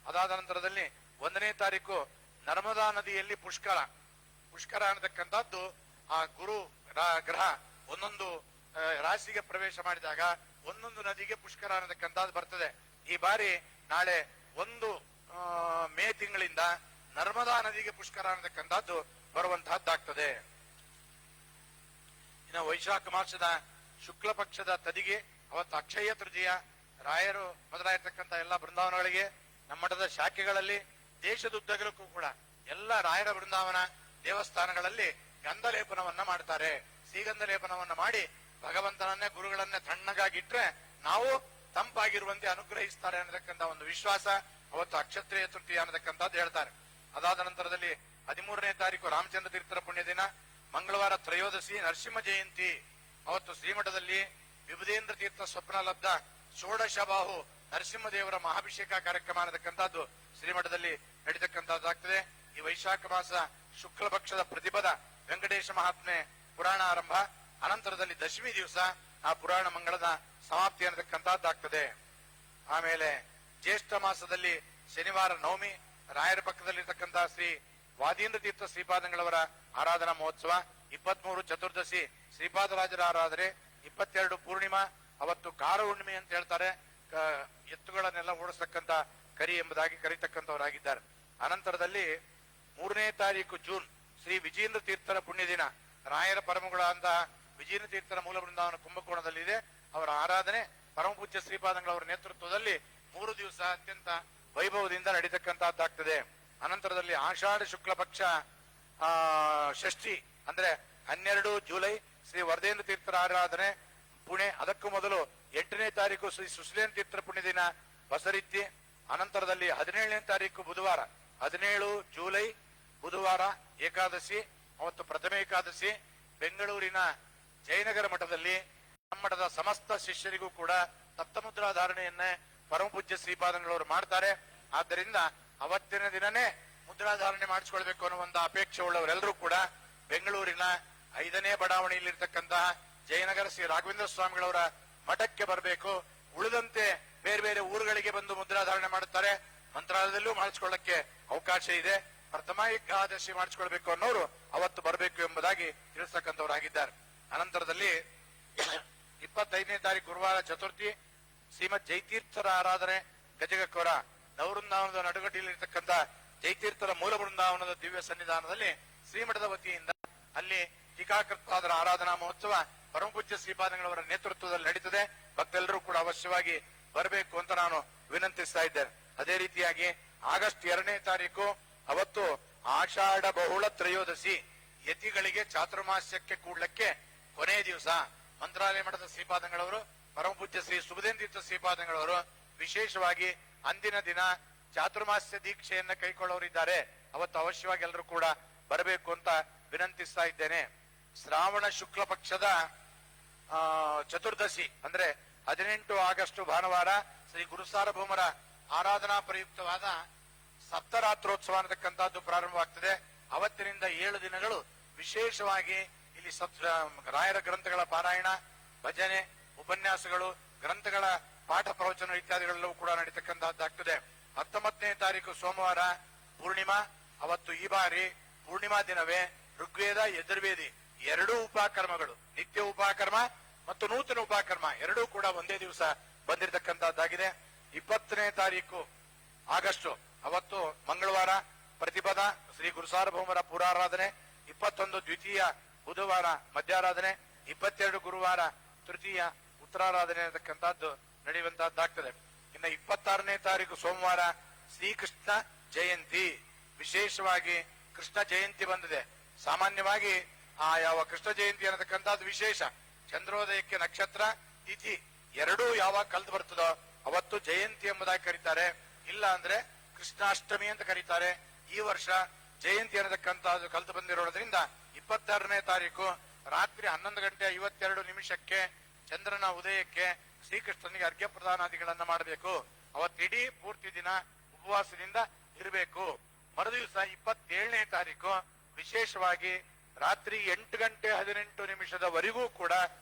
ಅದಾದ ನಂತರದಲ್ಲಿ 1ನೇ ತಾರೀಕು ನರ್ಮದಾ ನದಿಯಲ್ಲಿ ಪುಷ್ಕರ ಅನ್ನತಕ್ಕಂಥದ್ದು ಆ ಗುರು ಗ್ರಹ ಒಂದೊಂದು ರಾಶಿಗೆ ಪ್ರವೇಶ ಮಾಡಿದಾಗ ಒಂದೊಂದು ನದಿಗೆ ಪುಷ್ಕರ ಅನ್ನತಕ್ಕಂಥದ್ದು ಬರ್ತದೆ. ಈ ಬಾರಿ ನಾಳೆ 1 ಮೇ ತಿಂಗಳಿಂದ ನರ್ಮದಾ ನದಿಗೆ ಪುಷ್ಕರ ಅನ್ನತಕ್ಕಂಥದ್ದು ಬರುವಂತಹದ್ದಾಗ್ತದೆ. ಇನ್ನು ವೈಶಾಖ ಮಾಸದ ಶುಕ್ಲ ಪಕ್ಷದ ತದಿಗೆ ಅವತ್ತು ಅಕ್ಷಯ ತೃತೀಯ. ರಾಯರು ಮೊದಲಾಗಿರ್ತಕ್ಕಂಥ ಎಲ್ಲ ಬೃಂದಾವನಗಳಿಗೆ, ನಮ್ಮ ಮಠದ ಶಾಖೆಗಳಲ್ಲಿ, ದೇಶದುದ್ದಗಲಕ್ಕೂ ಕೂಡ ಎಲ್ಲ ರಾಯರ ಬೃಂದಾವನ ದೇವಸ್ಥಾನಗಳಲ್ಲಿ ಗಂಧ ಲೇಪನವನ್ನ ಮಾಡ್ತಾರೆ. ಶ್ರೀಗಂಧ ಲೇಪನವನ್ನ ಮಾಡಿ ಭಗವಂತನನ್ನೇ ಗುರುಗಳನ್ನೇ ತಣ್ಣಗಾಗಿಟ್ರೆ ನಾವು ತಂಪಾಗಿರುವಂತೆ ಅನುಗ್ರಹಿಸ್ತಾರೆ ಅನ್ನತಕ್ಕಂಥ ಒಂದು ವಿಶ್ವಾಸ ಅವತ್ತು ಅಕ್ಷತ್ರಿಯ ತೃತೀಯ ಅನ್ನತಕ್ಕಂಥದ್ದು ಹೇಳ್ತಾರೆ. ಅದಾದ ನಂತರದಲ್ಲಿ 13ನೇ ತಾರೀಕು ರಾಮಚಂದ್ರ ತೀರ್ಥರ ಪುಣ್ಯ ದಿನ, ಮಂಗಳವಾರ ತ್ರಯೋದಶಿ ನರಸಿಂಹ ಜಯಂತಿ. ಅವತ್ತು ಶ್ರೀಮಠದಲ್ಲಿ ವಿಭುಧೇಂದ್ರ ತೀರ್ಥ ಸ್ವಪ್ನ ಲಬ್ಧ ಷೋಡಶಬಾಹು ನರಸಿಂಹದೇವರ ಮಹಾಭಿಷೇಕ ಕಾರ್ಯಕ್ರಮ ಅನ್ನತಕ್ಕಂಥದ್ದು ಶ್ರೀಮಠದಲ್ಲಿ ನಡೀತಕ್ಕಂಥದ್ದಾಗ್ತದೆ. ಈ ವೈಶಾಖ ಮಾಸ ಶುಕ್ಲ ಪಕ್ಷದ ಪ್ರತಿಪದ ವೆಂಕಟೇಶ ಮಹಾತ್ಮೆ ಪುರಾಣ ಆರಂಭ. ಅನಂತರದಲ್ಲಿ ದಶಮಿ ದಿವಸ ಆ ಪುರಾಣ ಮಂಗಳದ ಸಮಾಪ್ತಿ ಅನ್ನತಕ್ಕಂಥದ್ದಾಗ್ತದೆ. ಆಮೇಲೆ ಜ್ಯೇಷ್ಠ ಮಾಸದಲ್ಲಿ ಶನಿವಾರ ನವಮಿ, ರಾಯರ ಪಕ್ಕದಲ್ಲಿರ್ತಕ್ಕಂತಹ ಶ್ರೀ ವಾದೀಂದ್ರ ತೀರ್ಥ ಶ್ರೀಪಾದಂಗಳವರ ಆರಾಧನಾ ಮಹೋತ್ಸವ. 23 ಚತುರ್ದಶಿ ಶ್ರೀಪಾದರಾಜರ ಆರಾಧನೆ, 22 ಪೂರ್ಣಿಮಾ. ಅವತ್ತು ಕಾರ ಹುಣ್ಣಿಮೆ ಅಂತ ಹೇಳ್ತಾರೆ. ಎತ್ತುಗಳನ್ನೆಲ್ಲ ಓಡಿಸ್ತಕ್ಕಂತ ಕರಿ ಎಂಬುದಾಗಿ ಕರೀತಕ್ಕಂಥವರಾಗಿದ್ದಾರೆ. ಅನಂತರದಲ್ಲಿ 3ನೇ ತಾರೀಕು ಜೂನ್ ಶ್ರೀ ವಿಜೇಂದ್ರ ತೀರ್ಥರ ಪುಣ್ಯ ದಿನ. ರಾಯರ ಪರಮಗಳಾದಂತಹ ವಿಜೇಂದ್ರ ತೀರ್ಥರ ಮೂಲ ಬೃಂದಾವನ ಕುಂಭಕೋಣದಲ್ಲಿದೆ. ಅವರ ಆರಾಧನೆ ಪರಮಪೂಜ್ಯ ಶ್ರೀಪಾದಂಗಳವರ ನೇತೃತ್ವದಲ್ಲಿ 3 ದಿವಸ ಅತ್ಯಂತ ವೈಭವದಿಂದ ನಡೀತಕ್ಕಂತಹದ್ದಾಗ್ತದೆ. ಅನಂತರದಲ್ಲಿ ಆಷಾಢ ಶುಕ್ಲ ಪಕ್ಷ ಷಷ್ಠಿ ಅಂದ್ರೆ 12 ಜುಲೈ ಶ್ರೀ ವರದೇಂದ್ರ ತೀರ್ಥರ ಆರಾಧನೆ ಪುಣೆ. ಅದಕ್ಕೂ ಮೊದಲು 8ನೇ ತಾರೀಕು ಶ್ರೀ ಸುಶೀಲೇಂದ್ರ ತೀರ್ಥರ ಪುಣ್ಯ ದಿನ ಬಸರಿತ್ತಿ. ಅನಂತರದಲ್ಲಿ 17ನೇ ತಾರೀಕು ಬುಧವಾರ 17 ಜುಲೈ ಬುಧವಾರ ಏಕಾದಶಿ. ಅವತ್ತು ಪ್ರಥಮ ಏಕಾದಶಿ. ಬೆಂಗಳೂರಿನ ಜಯನಗರ ಮಠದಲ್ಲಿ ನಮ್ಮ ಮಠದ ಸಮಸ್ತ ಶಿಷ್ಯರಿಗೂ ಕೂಡ ತಪ್ತಮುದ್ರಾ ಧಾರಣೆಯನ್ನೇ ಪರಮಪೂಜ್ಯ ಶ್ರೀಪಾದಂಗಳವರು ಮಾಡ್ತಾರೆ. ಆದ್ದರಿಂದ ಅವತ್ತಿನ ದಿನನೇ ಮುದ್ರಾಧಾರಣೆ ಮಾಡಿಸ್ಕೊಳ್ಬೇಕು ಅನ್ನೋ ಒಂದು ಅಪೇಕ್ಷೆ ಉಳ್ಳವರೆಲ್ಲರೂ ಕೂಡ ಬೆಂಗಳೂರಿನ 5ನೇ ಬಡಾವಣೆಯಲ್ಲಿರ್ತಕ್ಕಂತಹ ಜಯನಗರ ಶ್ರೀ ರಾಘವೇಂದ್ರ ಸ್ವಾಮಿಗಳವರ ಮಠಕ್ಕೆ ಬರಬೇಕು. ಉಳಿದಂತೆ ಬೇರೆ ಬೇರೆ ಊರುಗಳಿಗೆ ಬಂದು ಮುದ್ರಾಧಾರಣೆ ಮಾಡುತ್ತಾರೆ. ಮಂತ್ರಾಲಯದಲ್ಲೂ ಮಾಡಿಸ್ಕೊಳ್ಳಕ್ಕೆ ಅವಕಾಶ ಇದೆ. ಪ್ರಥಮ ಏಕಾದಶಿ ಮಾಡಿಸ್ಕೊಳ್ಬೇಕು ಅನ್ನೋರು ಅವತ್ತು ಬರಬೇಕು ಎಂಬುದಾಗಿ ತಿಳಿಸ್ತಕ್ಕಂಥವರಾಗಿದ್ದಾರೆ. ಅನಂತರದಲ್ಲಿ 25ನೇ ತಾರೀಕು ಗುರುವಾರ ಚತುರ್ಥಿ ಶ್ರೀಮದ್ ಜಯತೀರ್ಥರ ಆರಾಧನೆ ಗಜಗಕ್ಕೋರ. ನವವೃಂದಾವನದ ನಡುಗಡ್ಡಿಯಲ್ಲಿರ್ತಕ್ಕಂಥ ಜಯತೀರ್ಥರ ಮೂಲ ಬೃಂದಾವನದ ದಿವ್ಯ ಸನ್ನಿಧಾನದಲ್ಲಿ ಶ್ರೀಮಠದ ವತಿಯಿಂದ ಅಲ್ಲಿ ಟೀಕಾಕೃತ್ಪಾದರ ಆರಾಧನಾ ಮಹೋತ್ಸವ ಪರಮಪೂಜ್ಯ ಶ್ರೀಪಾದಂಗಳವರ ನೇತೃತ್ವದಲ್ಲಿ ನಡೀತದೆ. ಭಕ್ತೆಲ್ಲರೂ ಕೂಡ ಅವಶ್ಯವಾಗಿ ಬರಬೇಕು ಅಂತ ನಾನು ವಿನಂತಿಸ್ತಾ ಇದ್ದೇನೆ. ಅದೇ ರೀತಿಯಾಗಿ ಆಗಸ್ಟ್ 2ನೇ ತಾರೀಕು ಅವತ್ತು ಆಷಾಢ ಬಹುಳ ತ್ರಯೋದಶಿ, ಯತಿಗಳಿಗೆ ಚಾತುರ್ಮಾಸ್ಯಕ್ಕೆ ಕೂಡ್ಲಕ್ಕೆ ಕೊನೆಯ ದಿವಸ ಮಂತ್ರಾಲಯ ಮಠದ ಶ್ರೀಪಾದಂಗಳವರು ಪರಮಪೂಜ್ಯ ಶ್ರೀ ಸುಬುಧೇಂದ್ರ ಶ್ರೀಪಾದಂಗಳವರು ವಿಶೇಷವಾಗಿ ಅಂದಿನ ದಿನ ಚಾತುರ್ಮಾಸ್ಯ ದೀಕ್ಷೆಯನ್ನ ಕೈಗೊಳ್ಳೋರಿದ್ದಾರೆ. ಅವತ್ತು ಅವಶ್ಯವಾಗಿ ಎಲ್ಲರೂ ಕೂಡ ಬರಬೇಕು ಅಂತ ವಿನಂತಿಸ್ತಾ ಇದ್ದೇನೆ. ಶ್ರಾವಣ ಶುಕ್ಲ ಪಕ್ಷದ ಚತುರ್ದಶಿ ಅಂದ್ರೆ 18 ಆಗಸ್ಟ್ ಭಾನುವಾರ ಶ್ರೀ ಗುರುಸಾರ್ವಭೌಮರ ಆರಾಧನಾ ಪ್ರಯುಕ್ತವಾದ ಸಪ್ತರಾತ್ರೋತ್ಸವ ಅನ್ನತಕ್ಕಂಥದ್ದು ಪ್ರಾರಂಭವಾಗ್ತದೆ. ಅವತ್ತಿನಿಂದ 7 ದಿನಗಳು ವಿಶೇಷವಾಗಿ ಇಲ್ಲಿ ರಾಯರ ಗ್ರಂಥಗಳ ಪಾರಾಯಣ, ಭಜನೆ, ಉಪನ್ಯಾಸಗಳು, ಗ್ರಂಥಗಳ ಪಾಠ ಪ್ರವಚನ ಇತ್ಯಾದಿಗಳೆಲ್ಲವೂ ಕೂಡ ನಡೀತಕ್ಕಂತಹದ್ದಾಗ್ತದೆ. 19ನೇ ತಾರೀಕು ಸೋಮವಾರ ಪೂರ್ಣಿಮಾ. ಅವತ್ತು ಈ ಬಾರಿ ಪೂರ್ಣಿಮಾ ದಿನವೇ ಋಗ್ವೇದ, ಯಜುರ್ವೇದಿ ಎರಡೂ ಉಪಕರ್ಮಗಳು, ನಿತ್ಯ ಉಪಕರ್ಮ ಮತ್ತು ನೂತನ ಉಪಕರ್ಮ ಎರಡೂ ಕೂಡ ಒಂದೇ ದಿವಸ ಬಂದಿರತಕ್ಕಂತಹದ್ದಾಗಿದೆ. 20ನೇ ತಾರೀಕು ಆಗಸ್ಟ್ ಅವತ್ತು ಮಂಗಳವಾರ ಪ್ರತಿಪದ ಶ್ರೀ ಗುರುಸಾರ್ವಭೌಮರ ಪೂರಾರಾಧನೆ, 21 ದ್ವಿತೀಯ ಬುಧವಾರ ಮಧ್ಯಾರಾಧನೆ, 22 ಗುರುವಾರ ತೃತೀಯ ಉತ್ತರಾರಾಧನೆ ಅನ್ನತಕ್ಕಂಥದ್ದು ನಡೆಯುವಂತಹದ್ದಾಗ್ತದೆ. ಇನ್ನು 26ನೇ ತಾರೀಕು ಸೋಮವಾರ ಶ್ರೀಕೃಷ್ಣ ಜಯಂತಿ. ವಿಶೇಷವಾಗಿ ಕೃಷ್ಣ ಜಯಂತಿ ಬಂದಿದೆ. ಸಾಮಾನ್ಯವಾಗಿ ಯಾವ ಕೃಷ್ಣ ಜಯಂತಿ ಅನ್ನತಕ್ಕಂಥದ್ದು ವಿಶೇಷ. ಚಂದ್ರೋದಯಕ್ಕೆ ನಕ್ಷತ್ರ ತಿಥಿ ಎರಡೂ ಯಾವಾಗ ಕಲ್ತು ಬರ್ತದೋ ಅವತ್ತು ಜಯಂತಿ ಎಂಬುದಾಗಿ ಕರೀತಾರೆ. ಇಲ್ಲ ಅಂದ್ರೆ ಕೃಷ್ಣಾಷ್ಟಮಿ ಅಂತ ಕರೀತಾರೆ. ಈ ವರ್ಷ ಜಯಂತಿ ಅನ್ನತಕ್ಕಂಥದ್ದು ಕಲ್ತು ಬಂದಿರೋದ್ರಿಂದ 26ನೇ ತಾರೀಕು ರಾತ್ರಿ 11:52 ಚಂದ್ರನ ಉದಯಕ್ಕೆ ಶ್ರೀಕೃಷ್ಣನಿಗೆ ಅರ್ಘ್ಯ ಪ್ರದಾನಾದಿಗಳನ್ನ ಮಾಡಬೇಕು. ಅವತ್ತಿಡೀ ಪೂರ್ತಿ ದಿನ ಉಪವಾಸದಿಂದ ಇರಬೇಕು. ಮರುದಿವಸ 27ನೇ ತಾರೀಕು ವಿಶೇಷವಾಗಿ ರಾತ್ರಿ 8:18 ಕೂಡ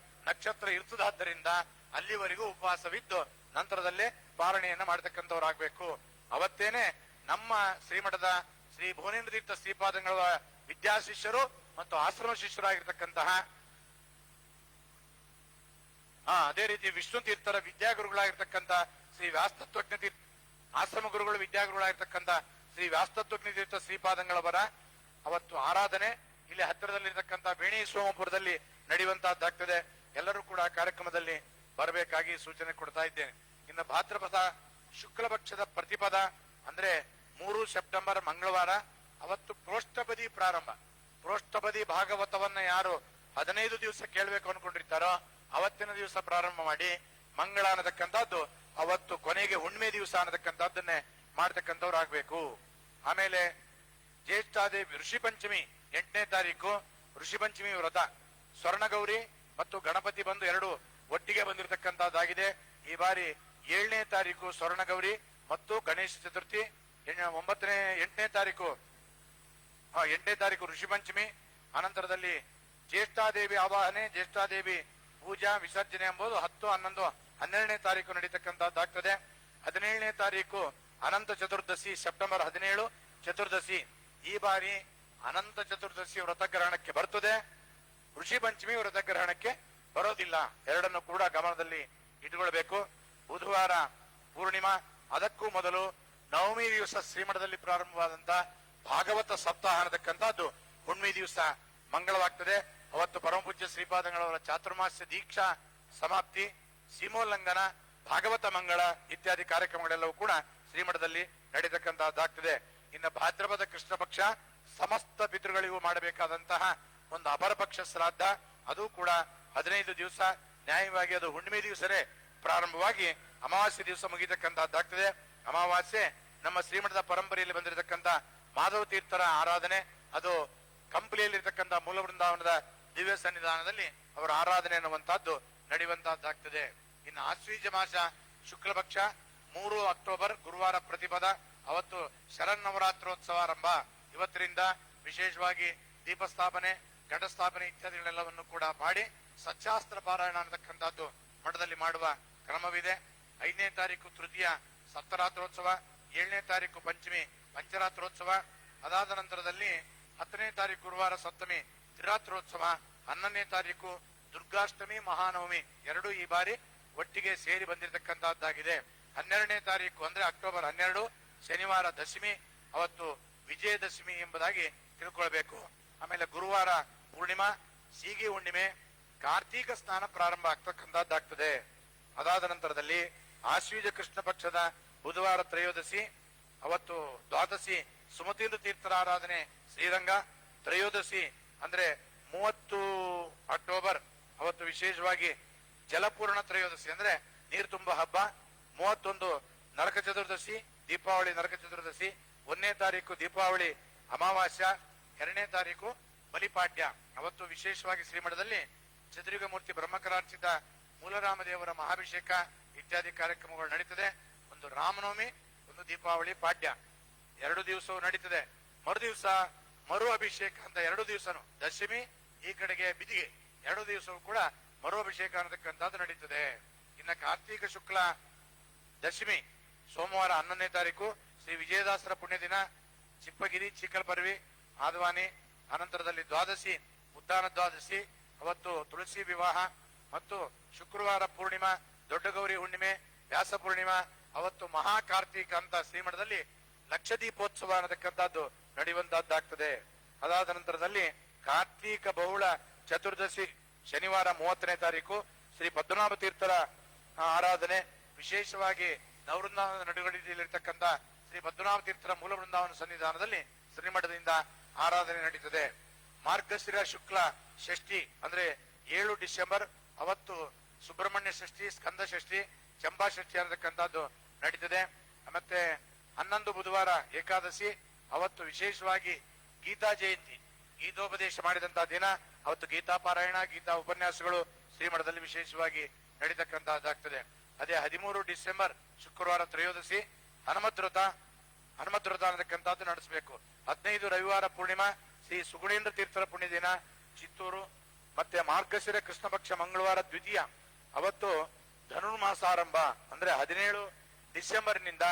ನಕ್ಷತ್ರ ಇರ್ತದಾದ್ದರಿಂದ ಅಲ್ಲಿವರೆಗೂ ಉಪವಾಸವಿದ್ದು ನಂತರದಲ್ಲೇ ಪಾಲನೆಯನ್ನ ಮಾಡತಕ್ಕಂಥವ್ರಾಗಬೇಕು. ಅವತ್ತೇನೆ ನಮ್ಮ ಶ್ರೀಮಠದ ಶ್ರೀ ಭುವನೇಂದ್ರ ತೀರ್ಥ ಶ್ರೀಪಾದಂಗಳ ವಿದ್ಯಾಶಿಷ್ಯರು ಮತ್ತು ಆಶ್ರಮ ಶಿಷ್ಯರಾಗಿರ್ತಕ್ಕಂತಹ ಅದೇ ರೀತಿ ವಿಷ್ಣು ತೀರ್ಥರ ವಿದ್ಯಾಗುರುಗಳಾಗಿರ್ತಕ್ಕಂಥ ಶ್ರೀ ವ್ಯಾಸ್ತತ್ವಜ್ಞ ತೀರ್ಥ ಆಶ್ರಮ ಗುರುಗಳು ವಿದ್ಯಾಗುರುಗಳಾಗಿರ್ತಕ್ಕಂಥ ಶ್ರೀ ವ್ಯಾಸ್ತತ್ವಜ್ಞ ತೀರ್ಥ ಶ್ರೀಪಾದಂಗಳವರ ಅವತ್ತು ಆರಾಧನೆ ಇಲ್ಲಿ ಹತ್ತಿರದಲ್ಲಿರ್ತಕ್ಕಂಥ ಬೇಣಿ ಸೋಮಪುರದಲ್ಲಿ ನಡೆಯುವಂತಹದ್ದಾಗ್ತದೆ. ಎಲ್ಲರೂ ಕೂಡ ಕಾರ್ಯಕ್ರಮದಲ್ಲಿ ಬರಬೇಕಾಗಿ ಸೂಚನೆ ಕೊಡ್ತಾ ಇದ್ದೇನೆ. ಇನ್ನು ಭಾದ್ರಪದ ಶುಕ್ಲ ಪಕ್ಷದ ಪ್ರತಿಪದ ಅಂದ್ರೆ 3 ಸೆಪ್ಟೆಂಬರ್ ಮಂಗಳವಾರ ಅವತ್ತು ಪ್ರೋಷ್ಠಪದಿ ಪ್ರಾರಂಭ. ಪ್ರೋಷ್ಠಪದಿ ಭಾಗವತವನ್ನ ಯಾರು 15 ದಿವಸ ಕೇಳಬೇಕು ಅನ್ಕೊಂಡಿರ್ತಾರೋ ಅವತ್ತಿನ ದಿವಸ ಪ್ರಾರಂಭ ಮಾಡಿ ಮಂಗಳ ಅನ್ನತಕ್ಕಂಥದ್ದು ಅವತ್ತು ಕೊನೆಗೆ ಹುಣ್ಣಿಮೆ ದಿವಸ ಅನ್ನತಕ್ಕಂಥದ್ದನ್ನೇ ಮಾಡ್ತಕ್ಕಂಥವ್ರು ಆಗ್ಬೇಕು. ಆಮೇಲೆ ಜ್ಯೇಷ್ಠಾದೇವಿ ಋಷಿ ಪಂಚಮಿ 8ನೇ ತಾರೀಕು ಋಷಿ ಪಂಚಮಿ ವ್ರತ. ಸ್ವರ್ಣಗೌರಿ ಮತ್ತು ಗಣಪತಿ ಬಂದು ಎರಡು ಒಟ್ಟಿಗೆ ಬಂದಿರತಕ್ಕಂತಹದ್ದಾಗಿದೆ. ಈ ಬಾರಿ 7ನೇ ತಾರೀಕು ಸ್ವರ್ಣಗೌರಿ ಮತ್ತು ಗಣೇಶ ಚತುರ್ಥಿ. 8ನೇ ತಾರೀಕು ಋಷಿ ಪಂಚಮಿ. ಅನಂತರದಲ್ಲಿ ಜ್ಯೇಷ್ಠಾದೇವಿ ಆವಾಹನೆ, ಜ್ಯೇಷ್ಠಾದೇವಿ ಪೂಜಾ ವಿಸರ್ಜನೆ ಎಂಬುದು 10, 11, 12ನೇ ತಾರೀಕು ನಡೀತಕ್ಕಂತಹದ್ದಾಗ್ತದೆ. 17ನೇ ತಾರೀಕು ಅನಂತ ಚತುರ್ದಶಿ, ಸೆಪ್ಟೆಂಬರ್ 17 ಚತುರ್ದಶಿ. ಈ ಬಾರಿ ಅನಂತ ಚತುರ್ದಶಿ ವ್ರತಗ್ರಹಣಕ್ಕೆ ಬರ್ತದೆ, ಋಷಿ ಪಂಚಮಿ ವ್ರತಗ್ರಹಣಕ್ಕೆ ಬರೋದಿಲ್ಲ. ಎರಡನ್ನು ಕೂಡ ಗಮನದಲ್ಲಿ ಇಟ್ಟುಕೊಳ್ಬೇಕು. ಬುಧವಾರ ಪೂರ್ಣಿಮಾ. ಅದಕ್ಕೂ ಮೊದಲು ನವಮಿ ದಿವಸ ಶ್ರೀಮಠದಲ್ಲಿ ಪ್ರಾರಂಭವಾದಂತ ಭಾಗವತ ಸಪ್ತಾಹ ಅನ್ನತಕ್ಕಂಥದ್ದು ಹುಣ್ಣಿಮೆ ದಿವಸ ಮಂಗಳವಾಗ್ತದೆ. ಅವತ್ತು ಪರಮಪೂಜ್ಯ ಶ್ರೀಪಾದಂಗಳವರ ಚಾತುರ್ಮಾಸ್ಯ ದೀಕ್ಷಾ ಸಮಾಪ್ತಿ, ಸೀಮೋಲ್ಲಂಘನ, ಭಾಗವತ ಮಂಗಳ ಇತ್ಯಾದಿ ಕಾರ್ಯಕ್ರಮಗಳೆಲ್ಲವೂ ಕೂಡ ಶ್ರೀಮಠದಲ್ಲಿ ನಡೀತಕ್ಕಂತಹದ್ದಾಗ್ತದೆ. ಇನ್ನು ಭಾದ್ರಪದ ಕೃಷ್ಣ ಪಕ್ಷ ಸಮಸ್ತ ಪಿತೃಗಳಿಗೂ ಮಾಡಬೇಕಾದಂತಹ ಒಂದು ಅಪರ ಪಕ್ಷ ಶ್ರಾದ್ದ, ಅದು ಕೂಡ 15 ದಿವಸ. ನ್ಯಾಯವಾಗಿ ಅದು ಹುಣ್ಣಿಮೆ ದಿವಸನೇ ಪ್ರಾರಂಭವಾಗಿ ಅಮಾವಾಸ್ಯೆ ದಿವಸ ಮುಗಿತಕ್ಕಂತಹದ್ದಾಗ್ತದೆ. ಅಮಾವಾಸ್ಯೆ ನಮ್ಮ ಶ್ರೀಮಠದ ಪರಂಪರೆಯಲ್ಲಿ ಬಂದಿರತಕ್ಕಂಥ ಮಾಧವ ತೀರ್ಥರ ಆರಾಧನೆ, ಅದು ಕಂಪ್ಲಿಯಲ್ಲಿರ್ತಕ್ಕಂಥ ಮೂಲ ಬೃಂದಾವನದ ದಿವ್ಯ ಸನ್ನಿಧಾನದಲ್ಲಿ ಅವರ ಆರಾಧನೆ ಅನ್ನುವಂತಹದ್ದು ನಡೆಯುವಂತಹದ್ದಾಗ್ತದೆ. ಇನ್ನು ಆಶ್ವೀಜ ಮಾಸ ಶುಕ್ಲ ಪಕ್ಷ 3 ಅಕ್ಟೋಬರ್ ಗುರುವಾರ ಪ್ರತಿಪದ. ಅವತ್ತು ಶರನ್ನವರಾತ್ರೋತ್ಸವ ಆರಂಭ. ಇವತ್ತರಿಂದ ವಿಶೇಷವಾಗಿ ದೀಪಸ್ಥಾಪನೆ, ಘಟಸ್ಥಾಪನೆ ಇತ್ಯಾದಿಗಳೆಲ್ಲವನ್ನು ಕೂಡ ಮಾಡಿ ಸಚ್ಚಾಸ್ತ್ರ ಪಾರಾಯಣ ಅನ್ನತಕ್ಕಂಥದ್ದು ಮಠದಲ್ಲಿ ಮಾಡುವ ಕ್ರಮವಿದೆ. 5ನೇ ತಾರೀಕು ತೃತೀಯ ಸಪ್ತರಾತ್ರೋತ್ಸವ, 7ನೇ ತಾರೀಕು ಪಂಚಮಿ ಪಂಚರಾತ್ರೋತ್ಸವ. ಅದಾದ ನಂತರದಲ್ಲಿ 10ನೇ ತಾರೀಕು ಗುರುವಾರ ಸಪ್ತಮಿ ತ್ರಿರಾತ್ರೋತ್ಸವ, 11ನೇ ತಾರೀಕು ದುರ್ಗಾಷ್ಟಮಿ ಮಹಾನವಮಿ ಎರಡೂ ಈ ಬಾರಿ ಒಟ್ಟಿಗೆ ಸೇರಿ ಬಂದಿರತಕ್ಕಂತಹದ್ದಾಗಿದೆ. 12ನೇ ತಾರೀಕು ಅಂದ್ರೆ ಅಕ್ಟೋಬರ್ 12 ಶನಿವಾರ ದಶಮಿ, ಅವತ್ತು ವಿಜಯದಶಮಿ ಎಂಬುದಾಗಿ ತಿಳ್ಕೊಳ್ಬೇಕು. ಆಮೇಲೆ ಗುರುವಾರ ಪೂರ್ಣಿಮಾ, ಸೀಗಿ ಹುಣ್ಣಿಮೆ, ಕಾರ್ತೀಕ ಸ್ನಾನ ಪ್ರಾರಂಭ ಆಗ್ತಕ್ಕಂಥದ್ದಾಗ್ತದೆ. ಅದಾದ ನಂತರದಲ್ಲಿ ಆಶ್ವೀಜ ಕೃಷ್ಣ ಪಕ್ಷದ ಬುಧವಾರ ತ್ರಯೋದಶಿ, ಅವತ್ತು ದ್ವಾದಶಿ ಸುಮತೀಂದ್ರ ತೀರ್ಥರ ಆರಾಧನೆ ಶ್ರೀರಂಗ. ತ್ರಯೋದಶಿ ಅಂದ್ರೆ 30 ಅಕ್ಟೋಬರ್, ಅವತ್ತು ವಿಶೇಷವಾಗಿ ಜಲಪೂರ್ಣ ತ್ರಯೋದಶಿ ಅಂದ್ರೆ ನೀರು ತುಂಬ ಹಬ್ಬ. 31 ನರಕ ಚತುರ್ದಶಿ, ದೀಪಾವಳಿ ನರಕ ಚತುರ್ದಶಿ. 1ನೇ ತಾರೀಕು ದೀಪಾವಳಿ ಅಮಾವಾಸ್ಯ, 2ನೇ ತಾರೀಕು ಬಲಿಪಾಡ್ಯ. ಅವತ್ತು ವಿಶೇಷವಾಗಿ ಶ್ರೀಮಠದಲ್ಲಿ ಚತುರ್ಯುಗ ಮೂರ್ತಿ ಬ್ರಹ್ಮಕರಾರ್ಚಿತ ಮೂಲರಾಮದೇವರ ಮಹಾಭಿಷೇಕ ಇತ್ಯಾದಿ ಕಾರ್ಯಕ್ರಮಗಳು ನಡೀತದೆ. ಒಂದು ರಾಮನವಮಿ, ಒಂದು ದೀಪಾವಳಿ ಪಾಡ್ಯ, 2 ದಿವಸವೂ ನಡೀತದೆ. ಮರುದಿವಸ ಮರು ಅಭಿಷೇಕ ಅಂತ 2 ದಿವಸನು, ದಶಮಿ ಈ ಕಡೆಗೆ ಬಿದಿಗೆ, 2 ದಿವಸವೂ ಕೂಡ ಮರು ಅಭಿಷೇಕ ಅನ್ನತಕ್ಕಂಥದ್ದು ನಡೀತದೆ. ಇನ್ನ ಕಾರ್ತೀಕ ಶುಕ್ಲ ದಶಮಿ ಸೋಮವಾರ 11ನೇ ತಾರೀಕು ಶ್ರೀ ವಿಜಯದಾಸರ ಪುಣ್ಯದಿನ, ಚಿಪ್ಪಗಿರಿ, ಚಿಕ್ಕಲ್ಪರ್ವಿ, ಆದ್ವಾನಿ. ಅನಂತರದಲ್ಲಿ ದ್ವಾದಶಿ ಉದ್ದಾನ ದ್ವಾದಶಿ, ಅವತ್ತು ತುಳಸಿ ವಿವಾಹ. ಮತ್ತು ಶುಕ್ರವಾರ ಪೂರ್ಣಿಮಾ, ದೊಡ್ಡ ಗೌರಿ ಹುಣ್ಣಿಮೆ, ವ್ಯಾಸ ಪೂರ್ಣಿಮಾ. ಅವತ್ತು ಮಹಾ ಕಾರ್ತೀಕ ಅಂತ ಶ್ರೀಮಠದಲ್ಲಿ ಲಕ್ಷದೀಪೋತ್ಸವ ಅನ್ನತಕ್ಕಂಥದ್ದು ನಡೆಯುವಂತಹದ್ದಾಗ್ತದೆ. ಅದಾದ ನಂತರದಲ್ಲಿ ಕಾರ್ತೀಕ ಬಹುಳ ಚತುರ್ದಶಿ ಶನಿವಾರ 30ನೇ ತಾರೀಕು ಶ್ರೀ ಪದ್ಮನಾಭ ತೀರ್ಥರ ಆರಾಧನೆ. ವಿಶೇಷವಾಗಿ ನವವೃಂದಾವನದ ನಡುಗಡಿಯಲ್ಲಿರ್ತಕ್ಕಂಥ ಶ್ರೀ ಪದ್ಮನಾಭ ತೀರ್ಥರ ಮೂಲ ವೃಂದಾವನ ಸನ್ನಿಧಾನದಲ್ಲಿ ಶ್ರೀಮಠದಿಂದ ಆರಾಧನೆ ನಡೀತದೆ. ಮಾರ್ಗಶಿರ ಶುಕ್ಲ ಷಷ್ಠಿ ಅಂದ್ರೆ 7 ಡಿಸೆಂಬರ್, ಅವತ್ತು ಸುಬ್ರಹ್ಮಣ್ಯ ಷಷ್ಠಿ, ಸ್ಕಂದ ಷಷ್ಠಿ, ಚಂಪಾ ಷಷ್ಠಿ ಅನ್ನತಕ್ಕಂಥದ್ದು ನಡೀತದೆ. ಮತ್ತೆ 11 ಬುಧವಾರ ಏಕಾದಶಿ, ಅವತ್ತು ವಿಶೇಷವಾಗಿ ಗೀತಾ ಜಯಂತಿ, ಗೀತೋಪದೇಶ ಮಾಡಿದಂತಹ ದಿನ. ಅವತ್ತು ಗೀತಾ ಪಾರಾಯಣ, ಗೀತಾ ಉಪನ್ಯಾಸಗಳು ಶ್ರೀಮಠದಲ್ಲಿ ವಿಶೇಷವಾಗಿ ನಡೀತಕ್ಕಂತಹದ್ದಾಗ್ತದೆ. ಅದೇ 13 ಡಿಸೆಂಬರ್ ಶುಕ್ರವಾರ ತ್ರಯೋದಶಿ, ಹನುಮದ್ವ್ರತ ಅನ್ನತಕ್ಕಂಥದ್ದು ನಡೆಸಬೇಕು. 15 ರವಿವಾರ ಪೂರ್ಣಿಮಾ, ಶ್ರೀ ಸುಗುಣೇಂದ್ರ ತೀರ್ಥರ ಪುಣ್ಯದಿನ ಚಿತ್ತೂರು. ಮತ್ತೆ ಮಾರ್ಗಶಿರ ಕೃಷ್ಣ ಪಕ್ಷ ಮಂಗಳವಾರ ದ್ವಿತೀಯ, ಅವತ್ತು ಧನುರ್ಮಾಸ ಆರಂಭ ಅಂದ್ರೆ 17 ಡಿಸೆಂಬರ್ನಿಂದ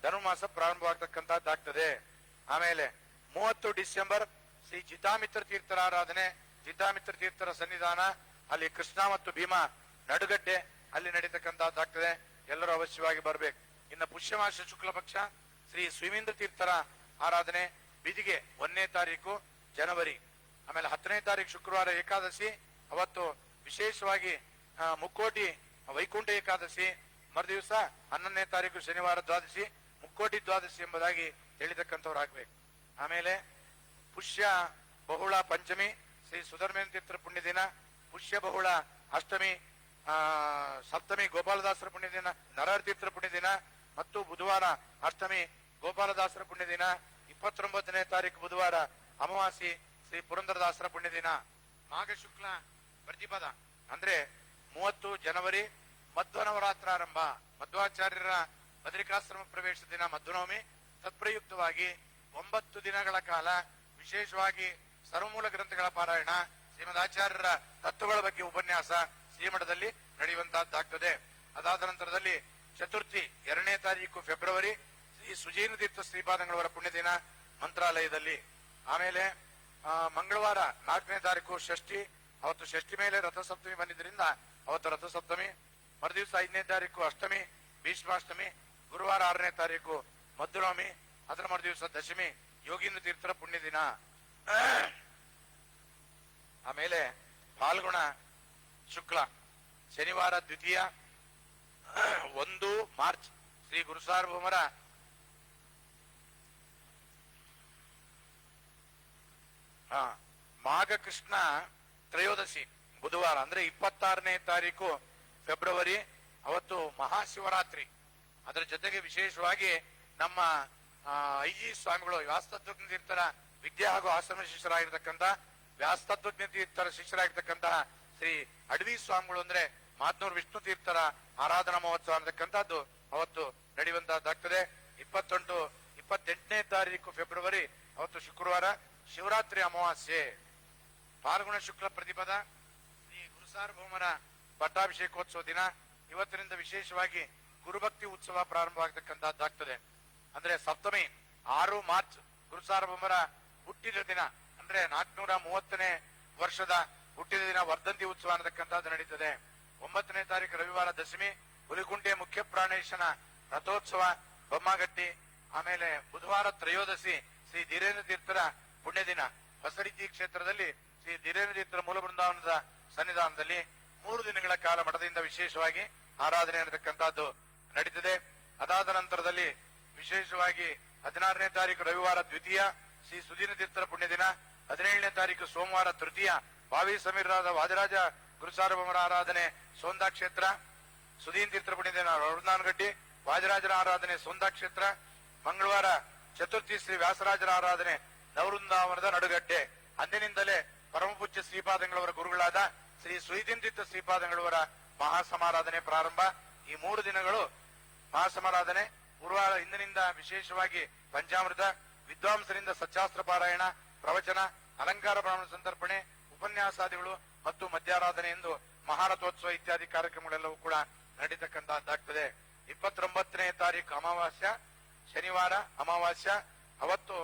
ಧನುರ್ಮಾಸ ಪ್ರಾರಂಭವಾಗ್ತಕ್ಕಂಥದ್ದಾಗ್ತದೆ. ಆಮೇಲೆ 30 ಡಿಸೆಂಬರ್ ಶ್ರೀ ಜಿತಾಮಿತ್ರ ತೀರ್ಥರ ಆರಾಧನೆ, ಜಿತಾಮಿತ್ರ ತೀರ್ಥರ ಸನ್ನಿಧಾನ, ಅಲ್ಲಿ ಕೃಷ್ಣ ಮತ್ತು ಭೀಮಾ ನಡುಗಡ್ಡೆ ಅಲ್ಲಿ ನಡೀತಕ್ಕಂಥದ್ದಾಗ್ತದೆ. ಎಲ್ಲರೂ ಅವಶ್ಯವಾಗಿ ಬರ್ಬೇಕು. ಇನ್ನು ಪುಷ್ಯಮಾಸ ಶುಕ್ಲ ಪಕ್ಷ ಶ್ರೀ ಸುಮೀಂದ್ರ ತೀರ್ಥರ ಆರಾಧನೆ ಬಿದಿಗೆ 1ನೇ ತಾರೀಕು ಜನವರಿ. ಆಮೇಲೆ 10ನೇ ತಾರೀಕು ಶುಕ್ರವಾರ ಏಕಾದಶಿ, ಅವತ್ತು ವಿಶೇಷವಾಗಿ ಮುಕ್ಕೋಟಿ ವೈಕುಂಠ ಏಕಾದಶಿ. ಮರುದಿವಸ 11ನೇ ತಾರೀಕು ಶನಿವಾರ ದ್ವಾದಶಿ, ಮುಕ್ಕೋಟಿ ದ್ವಾದಶಿ ಎಂಬುದಾಗಿ ಹೇಳಿತಕ್ಕಂಥವ್ರು ಆಗ್ಬೇಕು. ಆಮೇಲೆ ಪುಷ್ಯ ಬಹುಳ ಪಂಚಮಿ ಶ್ರೀ ಸುಧರ್ಮೇಂದ್ರ ತೀರ್ಥರ ಪುಣ್ಯದಿನ, ಪುಷ್ಯ ಬಹುಳ ಅಷ್ಟಮಿ, ಸಪ್ತಮಿ ಗೋಪಾಲದಾಸರ ಪುಣ್ಯದಿನ, ನರಹರ ತೀರ್ಥರ ಪುಣ್ಯದಿನ. ಮತ್ತು ಬುಧವಾರ ಅಷ್ಟಮಿ ಗೋಪಾಲದಾಸರ ಪುಣ್ಯದಿನ. 29ನೇ ತಾರೀಕು ಬುಧವಾರ ಅಮಾವಾಸಿ ಶ್ರೀ ಪುರಂದರದಾಸರ ಪುಣ್ಯದಿನ. ಮಾಘ ಶುಕ್ಲ ಪ್ರತಿಪದ ಅಂದ್ರೆ 30 ಜನವರಿ ಮಧ್ವನವರಾತ್ರ ಆರಂಭ, ಮಧ್ವಾಚಾರ್ಯರ ಬದರಿಕಾಶ್ರಮ ಪ್ರವೇಶ ದಿನ ಮಧ್ವನವಮಿ. ತತ್ಪ್ರಯುಕ್ತವಾಗಿ 9 ದಿನಗಳ ಕಾಲ ವಿಶೇಷವಾಗಿ ಸರ್ವಮೂಲ ಗ್ರಂಥಗಳ ಪಾರಾಯಣ, ಶ್ರೀಮದಾಚಾರ್ಯರ ತತ್ವಗಳ ಬಗ್ಗೆ ಉಪನ್ಯಾಸ ಶ್ರೀಮಠದಲ್ಲಿ ನಡೆಯುವಂತಹದ್ದಾಗ್ತದೆ. ಅದಾದ ನಂತರದಲ್ಲಿ ಚತುರ್ಥಿ 2ನೇ ತಾರೀಕು ಫೆಬ್ರವರಿ ಶ್ರೀ ಸುಜೀನ ತೀರ್ಥ ಶ್ರೀಪಾದಂಗಳವರ ಪುಣ್ಯದಿನ ಮಂತ್ರಾಲಯದಲ್ಲಿ. ಆಮೇಲೆ ಮಂಗಳವಾರ 4ನೇ ತಾರೀಕು ಷಷ್ಠಿ, ಅವತ್ತು ಷಷ್ಠಿ ಮೇಲೆ ರಥಸಪ್ತಮಿ ಬಂದಿದ್ದರಿಂದ ಅವತ್ತು ರಥಸಪ್ತಮಿ. ಮರುದಿವಸ 5ನೇ ತಾರೀಕು ಅಷ್ಟಮಿ ಭೀಷ್ಮಾಷ್ಟಮಿ. ಗುರುವಾರ 6ನೇ ತಾರೀಕು ಮಧ್ವನವಮಿ. ಅದರ ಮರುದಿವಸ ದಶಮಿ ಯೋಗೀಂದ್ರ ತೀರ್ಥರ ಪುಣ್ಯದಿನ. ಆಮೇಲೆ ಫಾಲ್ಗುಣ ಶುಕ್ಲ ಶನಿವಾರ ದ್ವಿತೀಯ 1 ಮಾರ್ಚ್ ಶ್ರೀ ಗುರುಸಾರ್ವಭೌಮರ ಮಾಘ ಕೃಷ್ಣ ತ್ರಯೋದಶಿ ಬುಧವಾರ ಅಂದ್ರೆ 26ನೇ ತಾರೀಕು ಫೆಬ್ರವರಿ, ಅವತ್ತು ಮಹಾಶಿವರಾತ್ರಿ. ಅದರ ಜೊತೆಗೆ ವಿಶೇಷವಾಗಿ ನಮ್ಮ ಐಜಿ ಸ್ವಾಮಿಗಳು ವ್ಯಾಸತತ್ವಜ್ಞ ತೀರ್ಥರ ವಿದ್ಯಾ ಹಾಗೂ ಆಶ್ರಮ ಶಿಷ್ಯರಾಗಿರ್ತಕ್ಕಂಥ ವ್ಯಾಸತತ್ವಜ್ಞ ತೀರ್ಥರ ಶಿಷ್ಯರಾಗಿರ್ತಕ್ಕಂತಹ ಶ್ರೀ ಅಡವಿ ಸ್ವಾಮಿಗಳು ಅಂದ್ರೆ ಮಾತ್ನೂರು ವಿಷ್ಣು ತೀರ್ಥರ ಆರಾಧನಾ ಮಹೋತ್ಸವ ಅನ್ನತಕ್ಕಂಥದ್ದು ಅವತ್ತು ನಡೆಯುವಂತಹದ್ದಾಗ್ತದೆ. 28ನೇ ತಾರೀಕು ಫೆಬ್ರವರಿ ಅವತ್ತು ಶುಕ್ರವಾರ ಶಿವರಾತ್ರಿ ಅಮಾವಾಸ್ಯೆ. ಫಾಲ್ಗುಣ ಶುಕ್ಲ ಪ್ರತಿಪದ ಶ್ರೀ ಗುರುಸಾರ್ವಭೌಮರ ಪಟ್ಟಾಭಿಷೇಕೋತ್ಸವ ದಿನ. ಇವತ್ತಿನಿಂದ ವಿಶೇಷವಾಗಿ ಗುರುಭಕ್ತಿ ಉತ್ಸವ ಪ್ರಾರಂಭವಾಗತಕ್ಕಂತಹದ್ದಾಗ್ತದೆ. ಅಂದ್ರೆ ಸಪ್ತಮಿ 6 ಮಾರ್ಚ್ ಗುರುಸಾರ್ವಭೌಮರ ಹುಟ್ಟಿದ ದಿನ ಅಂದ್ರೆ 430ನೇ ವರ್ಷದ ಹುಟ್ಟಿದ ದಿನ ವರ್ಧಂತಿ ಉತ್ಸವ ಅನ್ನತಕ್ಕಂಥದ್ದು ನಡೀತದೆ. 9ನೇ ತಾರೀಕು ರವಿವಾರ ದಶಮಿ ಹುಲಿಕುಂಟೆ ಮುಖ್ಯ ಪ್ರಾಣೇಶನ ರಥೋತ್ಸವ ಬೊಮ್ಮಗಟ್ಟಿ. ಆಮೇಲೆ ಬುಧವಾರ ತ್ರಯೋದಶಿ ಶ್ರೀ ಧೀರೇಂದ್ರ ತೀರ್ಥರ ಪುಣ್ಯದಿನ ಹೊಸಡಿತಿ ಕ್ಷೇತ್ರದಲ್ಲಿ ಶ್ರೀ ಧೀರೇಂದ್ರ ತೀರ್ಥರ ಮೂಲ ಬೃಂದಾವನದ ಸನ್ನಿಧಾನದಲ್ಲಿ 3 ದಿನಗಳ ಕಾಲ ಮಠದಿಂದ ವಿಶೇಷವಾಗಿ ಆರಾಧನೆ ಇರತಕ್ಕಂತಹದ್ದು ನಡೀತದೆ. ಅದಾದ ನಂತರದಲ್ಲಿ ವಿಶೇಷವಾಗಿ 16ನೇ ತಾರೀಕು ರವಿವಾರ ದ್ವಿತೀಯ ಶ್ರೀ ಸುಧೀರ ತೀರ್ಥರ ಪುಣ್ಯದಿನ, 17ನೇ ತಾರೀಕು ಸೋಮವಾರ ತೃತೀಯ ಭಾವಿ ಸಮೀರರಾದ ವಾದಿರಾಜ ಗುರುಸಾರ್ವಭೌಮರ ಆರಾಧನೆ ಸೋಂದಾ ಕ್ಷೇತ್ರ, ಸುಧೀನ್ ತೀರ್ಥರ ಪುಣ್ಯದಿನ ರಘುನಾಥಗಡ್ಡಿ, ವಾದಿರಾಜರ ಆರಾಧನೆ ಸೋಂದಾ ಕ್ಷೇತ್ರ, ಮಂಗಳವಾರ ಚತುರ್ಥಿ ಶ್ರೀ ವ್ಯಾಸರಾಜರ ಆರಾಧನೆ ನವೃಂದಾವನದ ನಡುಗಡ್ಡೆ. ಅಂದಿನಿಂದಲೇ ಪರಮಪೂಜ್ಯ ಶ್ರೀಪಾದಂಗಳವರ ಗುರುಗಳಾದ ಶ್ರೀ ಸುಧೀನ್ ತೀರ್ಥ ಶ್ರೀಪಾದಂಗಳವರ ಮಹಾಸಮಾರಾಧನೆ ಪ್ರಾರಂಭ. ಈ 3 ದಿನಗಳು ಮಹಾಸಮಾರಾಧನೆ. ಗುರುವಾರ ಇಂದಿನಿಂದ ವಿಶೇಷವಾಗಿ ಪಂಚಾಮೃತ, ವಿದ್ವಾಂಸರಿಂದ ಸಚ್ಚಾಸ್ತ್ರ ಪಾರಾಯಣ, ಪ್ರವಚನ, ಅಲಂಕಾರ ಬ್ರಾಹ್ಮಣ ಸಂತರ್ಪಣೆ, ಉಪನ್ಯಾಸಾದಿಗಳು ಮತ್ತು ಮಧ್ಯಾರಾಧನೆ ಎಂದು ಮಹಾರಥೋತ್ಸವ ಇತ್ಯಾದಿ ಕಾರ್ಯಕ್ರಮಗಳೆಲ್ಲವೂ ಕೂಡ ನಡೀತಕ್ಕಂತಹದ್ದಾಗ್ತದೆ. 29ನೇ ತಾರೀಕು ಅಮಾವಾಸ್ಯ, ಶನಿವಾರ ಅಮಾವಾಸ್ಯ. ಅವತ್ತು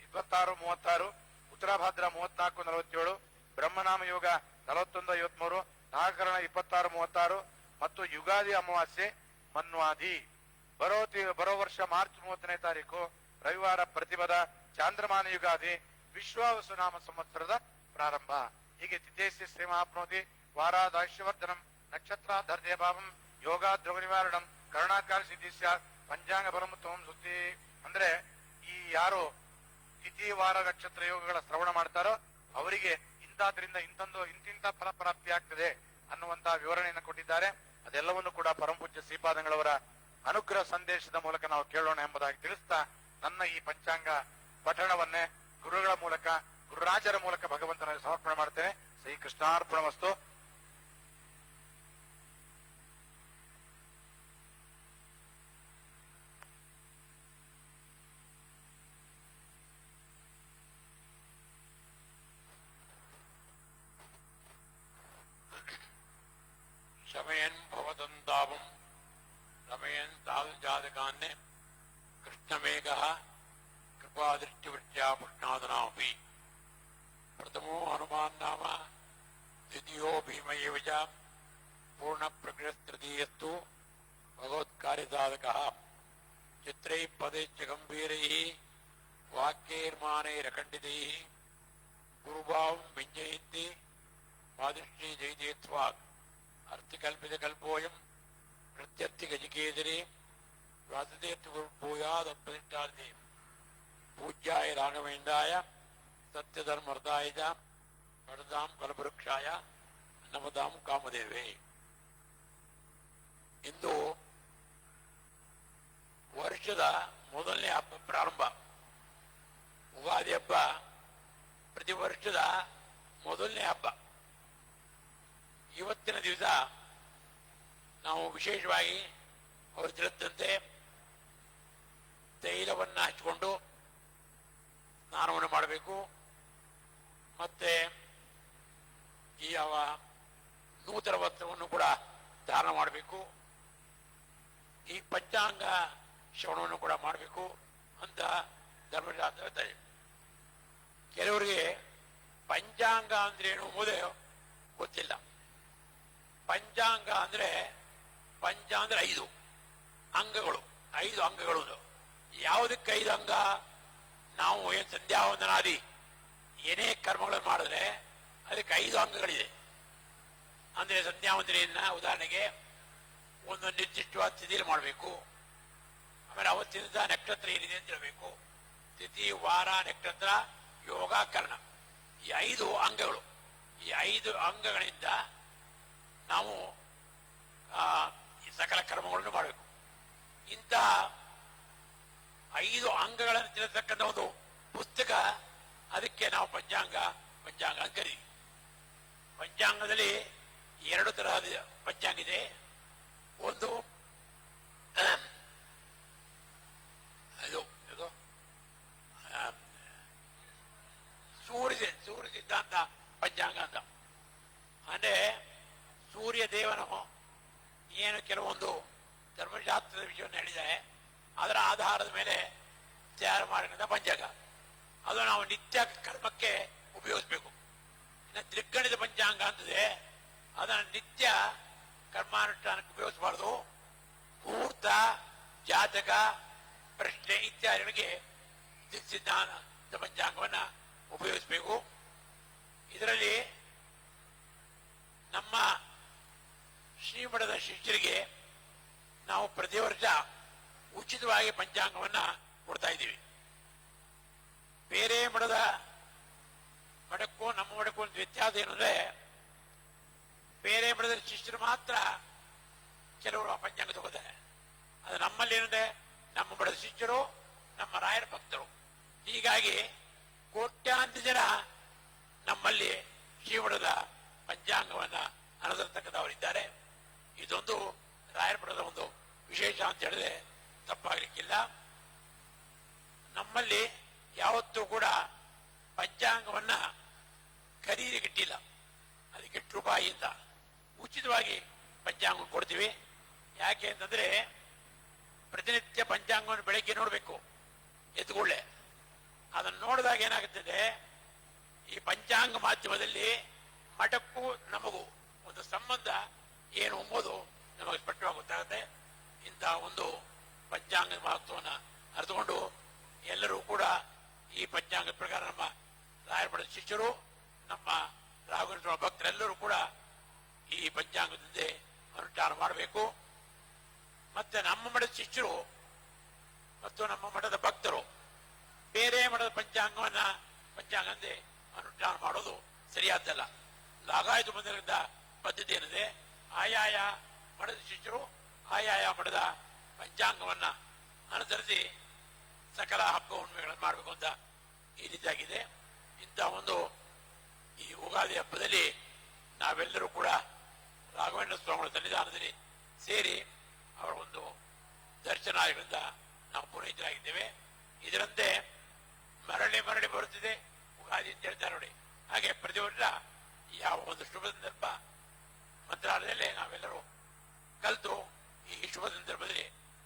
26, 36, ಉತ್ತರಾಭಾದ್ರ 34, 47, ಬ್ರಹ್ಮನಾಮ ಯೋಗ 41, 53, ನಾಗಕರಣ 26, 36 ಮತ್ತು ಯುಗಾದಿ ಅಮಾವಾಸ್ಯೆ ಮನ್ವಾದಿ. ಬರೋ ವರ್ಷ ಮಾರ್ಚ್ 30ನೇ ತಾರೀಕು ರವಿವಾರ ಪ್ರತಿಪದ ಚಾಂದ್ರಮಾನ ಯುಗಾದಿ, ವಿಶ್ವಾವಸುನಾಮ ಸಂವತ್ಸರದ ಪ್ರಾರಂಭ. ಹೀಗೆ ತಿಥೇಸಿ ಶ್ರೀಮಹಾಪ್ನೋತಿ ವಾರಾದಾಶ್ಯವರ್ಧನಂ ನಕ್ಷತ್ರಾಧರ್ಯ ಭಾವಂ ಯೋಗಾದ್ರವ ನಿವಾರಣಂ ಕರುಣಾಕಾರ ಸಿದ್ಧಿಸ್ಯ ಪಂಚಾಂಗ ಪರಮೋತ್ತಮಂ ಸುದ್ದಿ. ಅಂದ್ರೆ ಈ ಯಾರು ತಿಥಿ ವಾರ ನಕ್ಷತ್ರ ಯೋಗಗಳ ಶ್ರವಣ ಮಾಡ್ತಾರೋ ಅವರಿಗೆ ಇಂಥದ್ರಿಂದ ಇಂತಿಂತ ಫಲಪ್ರಾಪ್ತಿ ಆಗ್ತದೆ ಅನ್ನುವಂತಹ ವಿವರಣೆಯನ್ನು ಕೊಟ್ಟಿದ್ದಾರೆ. ಅದೆಲ್ಲವನ್ನು ಕೂಡ ಪರಮಪೂಜ್ಯ ಶ್ರೀಪಾದಂಗಳವರ ಅನುಗ್ರಹ ಸಂದೇಶದ ಮೂಲಕ ನಾವು ಕೇಳೋಣ ಎಂಬುದಾಗಿ ತಿಳಿಸ್ತಾ ನನ್ನ ಈ ಪಂಚಾಂಗ ಪಠಣವನ್ನೇ ಗುರುಗಳ ಮೂಲಕ, ಗುರುರಾಜರ ಮೂಲಕ ಭಗವಂತನಲ್ಲಿ ಸಮರ್ಪಣೆ ಮಾಡ್ತೇನೆ. ಶ್ರೀ ಕೃಷ್ಣಾರ್ಪಣಮಸ್ತು. ಶಮಯನ್ ಭವದಂತಾಪಂ ರಮಯನ್ ತಾದೃಜಾತಕಾನ್ನೇ ಕೃಷ್ಣಮೇಘಃ ಕೃಪಾದೃಷ್ಟಿವೃತ್ಯಾ ಪುಷ್ಣಾದನಾಪಿ. ಪ್ರಥಮೋ ಹನುಮಾನ್ ನಾಮ ದ್ವಿತೀಯೋ ಭೀಮ ಏವ ಚ ಪೂರ್ಣ ಪ್ರಕೃತೃತೀಯಸ್ತು ಭಗವತ್ಕಾರ್ಯಸಾಧಕಃ. ಚಿತ್ರೈಃ ಪದೈಶ್ಚ ಗಂಭೀರೈಃ ವಾಕ್ಯೈರ್ಮಾನೈರಖಂಡಿತೈಃ ಗುರುಭಾವಂ ವ್ಯಂಜಯಂತಿ ಮಾದೃಷ್ಟಿ ಜಯತೇತ್ವಾಕ್. ಅರ್ಥಕಲ್ಪಿತ ಕಲ್ಪೋಯಂ ಪ್ರತ್ಯರ್ಥಿ ಗಜಕೇಸರಿ ವ್ಯಾಸತೀರ್ಥ ಭೂಯಾದಪ್ರತಿಷ್ಠಾರ್ಥಿ ಪೂಜ್ಯಾಯ ರಾಘವೇಂದ್ರಾಯ ಸತ್ಯಧರ್ಮರ್ಧಾಯ ಚ ಪಡದಾಂ ಕಲ್ಪವೃಕ್ಷಾಯ ನಮದಾಂ ಕಾಮದೇವೇ. ಇಂದು ವರ್ಷದ ಮೊದಲನೇ ಹಬ್ಬ ಪ್ರಾರಂಭ. ಉಗಾದಿ ಹಬ್ಬ ಪ್ರತಿ ವರ್ಷದ ಮೊದಲನೇ ಹಬ್ಬ. ಇವತ್ತಿನ ದಿವಸ ನಾವು ವಿಶೇಷವಾಗಿ ಅವರು ತಿಳಿದಂತೆ ತೈಲವನ್ನು ಹಚ್ಚಿಕೊಂಡು ಸ್ನಾನವನ್ನು ಮಾಡಬೇಕು. ಮತ್ತೆ ಈ ನೂತನ ವಸ್ತ್ರವನ್ನು ಕೂಡ ಧಾರಣ ಮಾಡಬೇಕು. ಈ ಪಂಚಾಂಗ ಶ್ರವಣವನ್ನು ಕೂಡ ಮಾಡಬೇಕು ಅಂತ ಧರ್ಮಶಾಸ್ತ್ರ ಹೇಳ್ತಾರೆ. ಕೆಲವರಿಗೆ ಪಂಚಾಂಗ ಅಂದ್ರೇನು ಎಂಬುದೇ ಗೊತ್ತಿಲ್ಲ. ಪಂಚಾಂಗ ಅಂದ್ರೆ ಪಂಚ ಅಂದ್ರೆ 5 ಅಂಗಗಳು, 5 ಅಂಗಗಳು. ಯಾವುದಕ್ಕೆ 5 ಅಂಗ? ನಾವು ಏನು ಸಂಧ್ಯಾವಂದನಾದಿ ಏನೇ ಕರ್ಮಗಳನ್ನು ಮಾಡಿದ್ರೆ ಅದಕ್ಕೆ 5 ಅಂಗಗಳಿದೆ. ಅಂದ್ರೆ ಸಂಧ್ಯಾವಂದನೆಯನ್ನ ಉದಾಹರಣೆಗೆ ಒಂದು ನಿರ್ದಿಷ್ಟವಾದ ತಿಥಿಯಲ್ಲಿ ಮಾಡಬೇಕು. ಆಮೇಲೆ ಅವತ್ತಿನ ನಕ್ಷತ್ರ ಏನಿದೆ ಅಂತ ಹೇಳಬೇಕು. ತಿಥಿ, ವಾರ, ನಕ್ಷತ್ರ, ಯೋಗ, ಕರ್ಣ, ಈ 5 ಅಂಗಗಳು. ಈ 5 ಅಂಗಗಳಿಂದ ನಾವು ಈ ಸಕಲ ಕರ್ಮಗಳನ್ನು ಮಾಡಬೇಕು. ಇಂತಹ 5 ಅಂಗಗಳನ್ನು ತಿಳಿಸತಕ್ಕಂಥ ಒಂದು ಪುಸ್ತಕ, ಅದಕ್ಕೆ ನಾವು ಪಂಚಾಂಗ ಅಂತ ಕರೀತೀವಿ. ಪಂಚಾಂಗದಲ್ಲಿ 2 ತರಹದ ಪಂಚಾಂಗ ಇದೆ. ಒಂದು ಸೂರ್ಯ ಸಿದ್ಧಾಂತ ಪಂಚಾಂಗ ಅಂತ. ಅಂದ್ರೆ ಸೂರ್ಯ ದೇವನು ಏನು ಕೆಲವೊಂದು ಧರ್ಮಶಾಸ್ತ್ರದ ವಿಷಯವನ್ನು ಹೇಳಿದ್ದಾರೆ, ಅದರ ಆಧಾರದ ಮೇಲೆ ತಯಾರು ಮಾಡಿದ ಪಂಚಾಂಗ. ಅದು ನಾವು ನಿತ್ಯ ಕರ್ಮಕ್ಕೆ ಉಪಯೋಗಿಸಬೇಕು. ಇನ್ನು ತ್ರಿಗಣಿತ ಪಂಚಾಂಗ ಅಂತದೆ, ಅದನ್ನು ನಿತ್ಯ ಕರ್ಮಾನುಷ್ಠಾನಕ್ಕೆ ಉಪಯೋಗಿಸಬಾರ್ದು. ಮುಹೂರ್ತ, ಜಾತಕ, ಪ್ರಶ್ನೆ ಇತ್ಯಾದಿಗಳಿಗೆ ಸಿದ್ಧಾಂತ ಪಂಚಾಂಗವನ್ನ ಉಪಯೋಗಿಸಬೇಕು. ಇದರಲ್ಲಿ ನಮ್ಮ ಶ್ರೀಮಠದ ಶಿಷ್ಯರಿಗೆ ನಾವು ಪ್ರತಿ ವರ್ಷ ಉಚಿತವಾಗಿ ಪಂಚಾಂಗವನ್ನ ಕೊಡ್ತಾ ಇದ್ದೀವಿ. ಬೇರೆ ಮಠಕ್ಕೂ ನಮ್ಮ ಮಠಕ್ಕೂ ಒಂದು ವ್ಯತ್ಯಾಸ ಏನು ಅಂದ್ರೆ, ಬೇರೆ ಮಠದ ಶಿಷ್ಯರು ಮಾತ್ರ ಕೆಲವರು ಆ ಪಂಚಾಂಗ ತಗೋತಾರೆ. ಅದು ನಮ್ಮಲ್ಲಿ ಏನಂದ್ರೆ, ನಮ್ಮ ಮಠದ ಶಿಷ್ಯರು ನಮ್ಮ ರಾಯರ ಭಕ್ತರು. ಹೀಗಾಗಿ ಕೋಟ್ಯಾಂತರ ಜನ ನಮ್ಮಲ್ಲಿ ಶ್ರೀಮಠದ ಪಂಚಾಂಗವನ್ನ ಅನುಸರಿಸತಕ್ಕಂಥವರಿದ್ದಾರೆ. ಇದೊಂದು ರಾಯರ ಮಠದ ಒಂದು ವಿಶೇಷ ಅಂತ ಹೇಳಿದ್ರೆ ತಪ್ಪಾಗಲಿಕ್ಕಿಲ್ಲ. ನಮ್ಮಲ್ಲಿ ಯಾವತ್ತೂ ಕೂಡ ಪಂಚಾಂಗವನ್ನ ಖರೀದಿಗಿಟ್ಟಿಲ್ಲ. ಅದಕ್ಕೆ ರೂಪಾಯಿಯಿಂದ ಉಚಿತವಾಗಿ ಪಂಚಾಂಗ ಕೊಡ್ತೀವಿ. ಯಾಕೆ ಅಂತಂದ್ರೆ, ಪ್ರತಿನಿತ್ಯ ಪಂಚಾಂಗವನ್ನು ಬೆಳಗ್ಗೆ ನೋಡಬೇಕು ಎದ್ದುಕೊಳ್ಳೆ. ಅದನ್ನು ನೋಡಿದಾಗ ಏನಾಗುತ್ತದೆ, ಈ ಪಂಚಾಂಗ ಮಾಧ್ಯಮದಲ್ಲಿ ಮಠಕ್ಕೂ ನಮಗೂ ಒಂದು ಸಂಬಂಧ ಏನು ಎಂಬುದು ನಮಗೆ ಸ್ಪಷ್ಟವಾಗಿ ಗೊತ್ತಾಗುತ್ತೆ. ಇಂತಹ ಒಂದು ಪಂಚಾಂಗದ ಮಹತ್ವವನ್ನು ಅರಿತುಕೊಂಡು ಎಲ್ಲರೂ ಕೂಡ ಈ ಪಂಚಾಂಗದ ಪ್ರಕಾರ ನಮ್ಮ ರಾಯರಮಠದ ಶಿಷ್ಯರು, ನಮ್ಮ ರಾಘವೇಂದ್ರ ಭಕ್ತರೆಲ್ಲರೂ ಕೂಡ ಈ ಪಂಚಾಂಗದಿಂದ ಅನುಷ್ಠಾನ ಮಾಡಬೇಕು. ಮತ್ತೆ ನಮ್ಮ ಮಠದ ಶಿಷ್ಯರು ಮತ್ತು ನಮ್ಮ ಮಠದ ಭಕ್ತರು ಬೇರೆ ಮಠದ ಪಂಚಾಂಗಂದೇ ಅನುಷ್ಠಾನ ಮಾಡೋದು ಸರಿಯಾದ್ದಲ್ಲ. ಲಾಗಾಯತು ಬಂದಿರತಕ್ಕಂಥ ಪದ್ಧತಿ ಏನಿದೆ, ಆಯಾಯ ಮಠದ ಶಿಷ್ಯರು ಆಯಾಯ ಮಠದ ಪಂಚಾಂಗವನ್ನ ಅನುಸರಿಸಿ ಸಕಲ ಹಬ್ಬ ಹುಣ್ಣಿಮೆಗಳನ್ನು ಮಾಡಬೇಕು ಅಂತ ಈ ರೀತಿಯಾಗಿದೆ. ಇಂಥ ಒಂದು ಈ ಯುಗಾದಿ ಹಬ್ಬದಲ್ಲಿ ನಾವೆಲ್ಲರೂ ಕೂಡ ರಾಘವೇಂದ್ರ ಸ್ವಾಮಿಗಳ ಸನ್ನಿಧಾನದಲ್ಲಿ ಸೇರಿ ಅವರ ಒಂದು ದರ್ಶನದಿಂದ ನಾವು ಪುನೀತರಾಗಿದ್ದೇವೆ. ಇದರಂತೆ ಮರಳಿ ಬರುತ್ತಿದೆ ಯುಗಾದಿ ಅಂತ ಹೇಳ್ತಾರೆ ನೋಡಿ. ಹಾಗೆ ಪ್ರತಿ ವರ್ಷ ಯಾವ ಒಂದು ಶುಭ ಸಂದರ್ಭ ಮಂತ್ರಾಲಯದಲ್ಲೇ ನಾವೆಲ್ಲರೂ ಕಲಿತು ಈ ಶುಭ ಸಂದರ್ಭದಲ್ಲಿ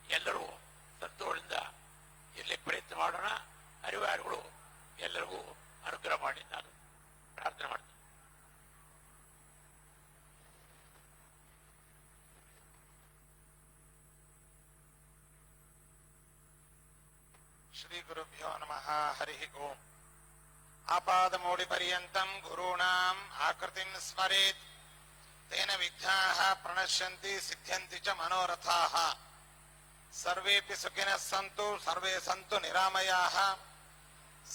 ಎಲ್ಲರೂ ಸಂತೋಷದಿಂದ ಇರಲಿಕ್ಕೆ ಪ್ರಯತ್ನ ಮಾಡೋಣ. ಅರಿವಾರುಗಳು ಎಲ್ಲರಿಗೂ ಅನುಗ್ರಹ ಮಾಡಿ ನಾನು ಪ್ರಾರ್ಥನೆ ಮಾಡ್ತೀನಿ. ಶ್ರೀ ಗುರುಭ್ಯೋ ನಮಃ. ಹರಿ ಓಂ. ಆಪಾದಮೌಳಿ ಪರ್ಯಂತಂ ಗುರುಣಾಂ ಆಕೃತಿಂ ಸ್ಮರೇತ್ ತೇನ ವಿಘ್ನಾಃ ಪ್ರಣಶ್ಯಂತಿ ಸಿದ್ಧ್ಯಂತಿ ಚ ಮನೋರಥಾಃ. ಸರ್ವೇಪಿ ಸುಖಿನಃ ಸಂತು ಸರ್ವೇ ಸಂತು ನಿರಾಮಯಾಃ.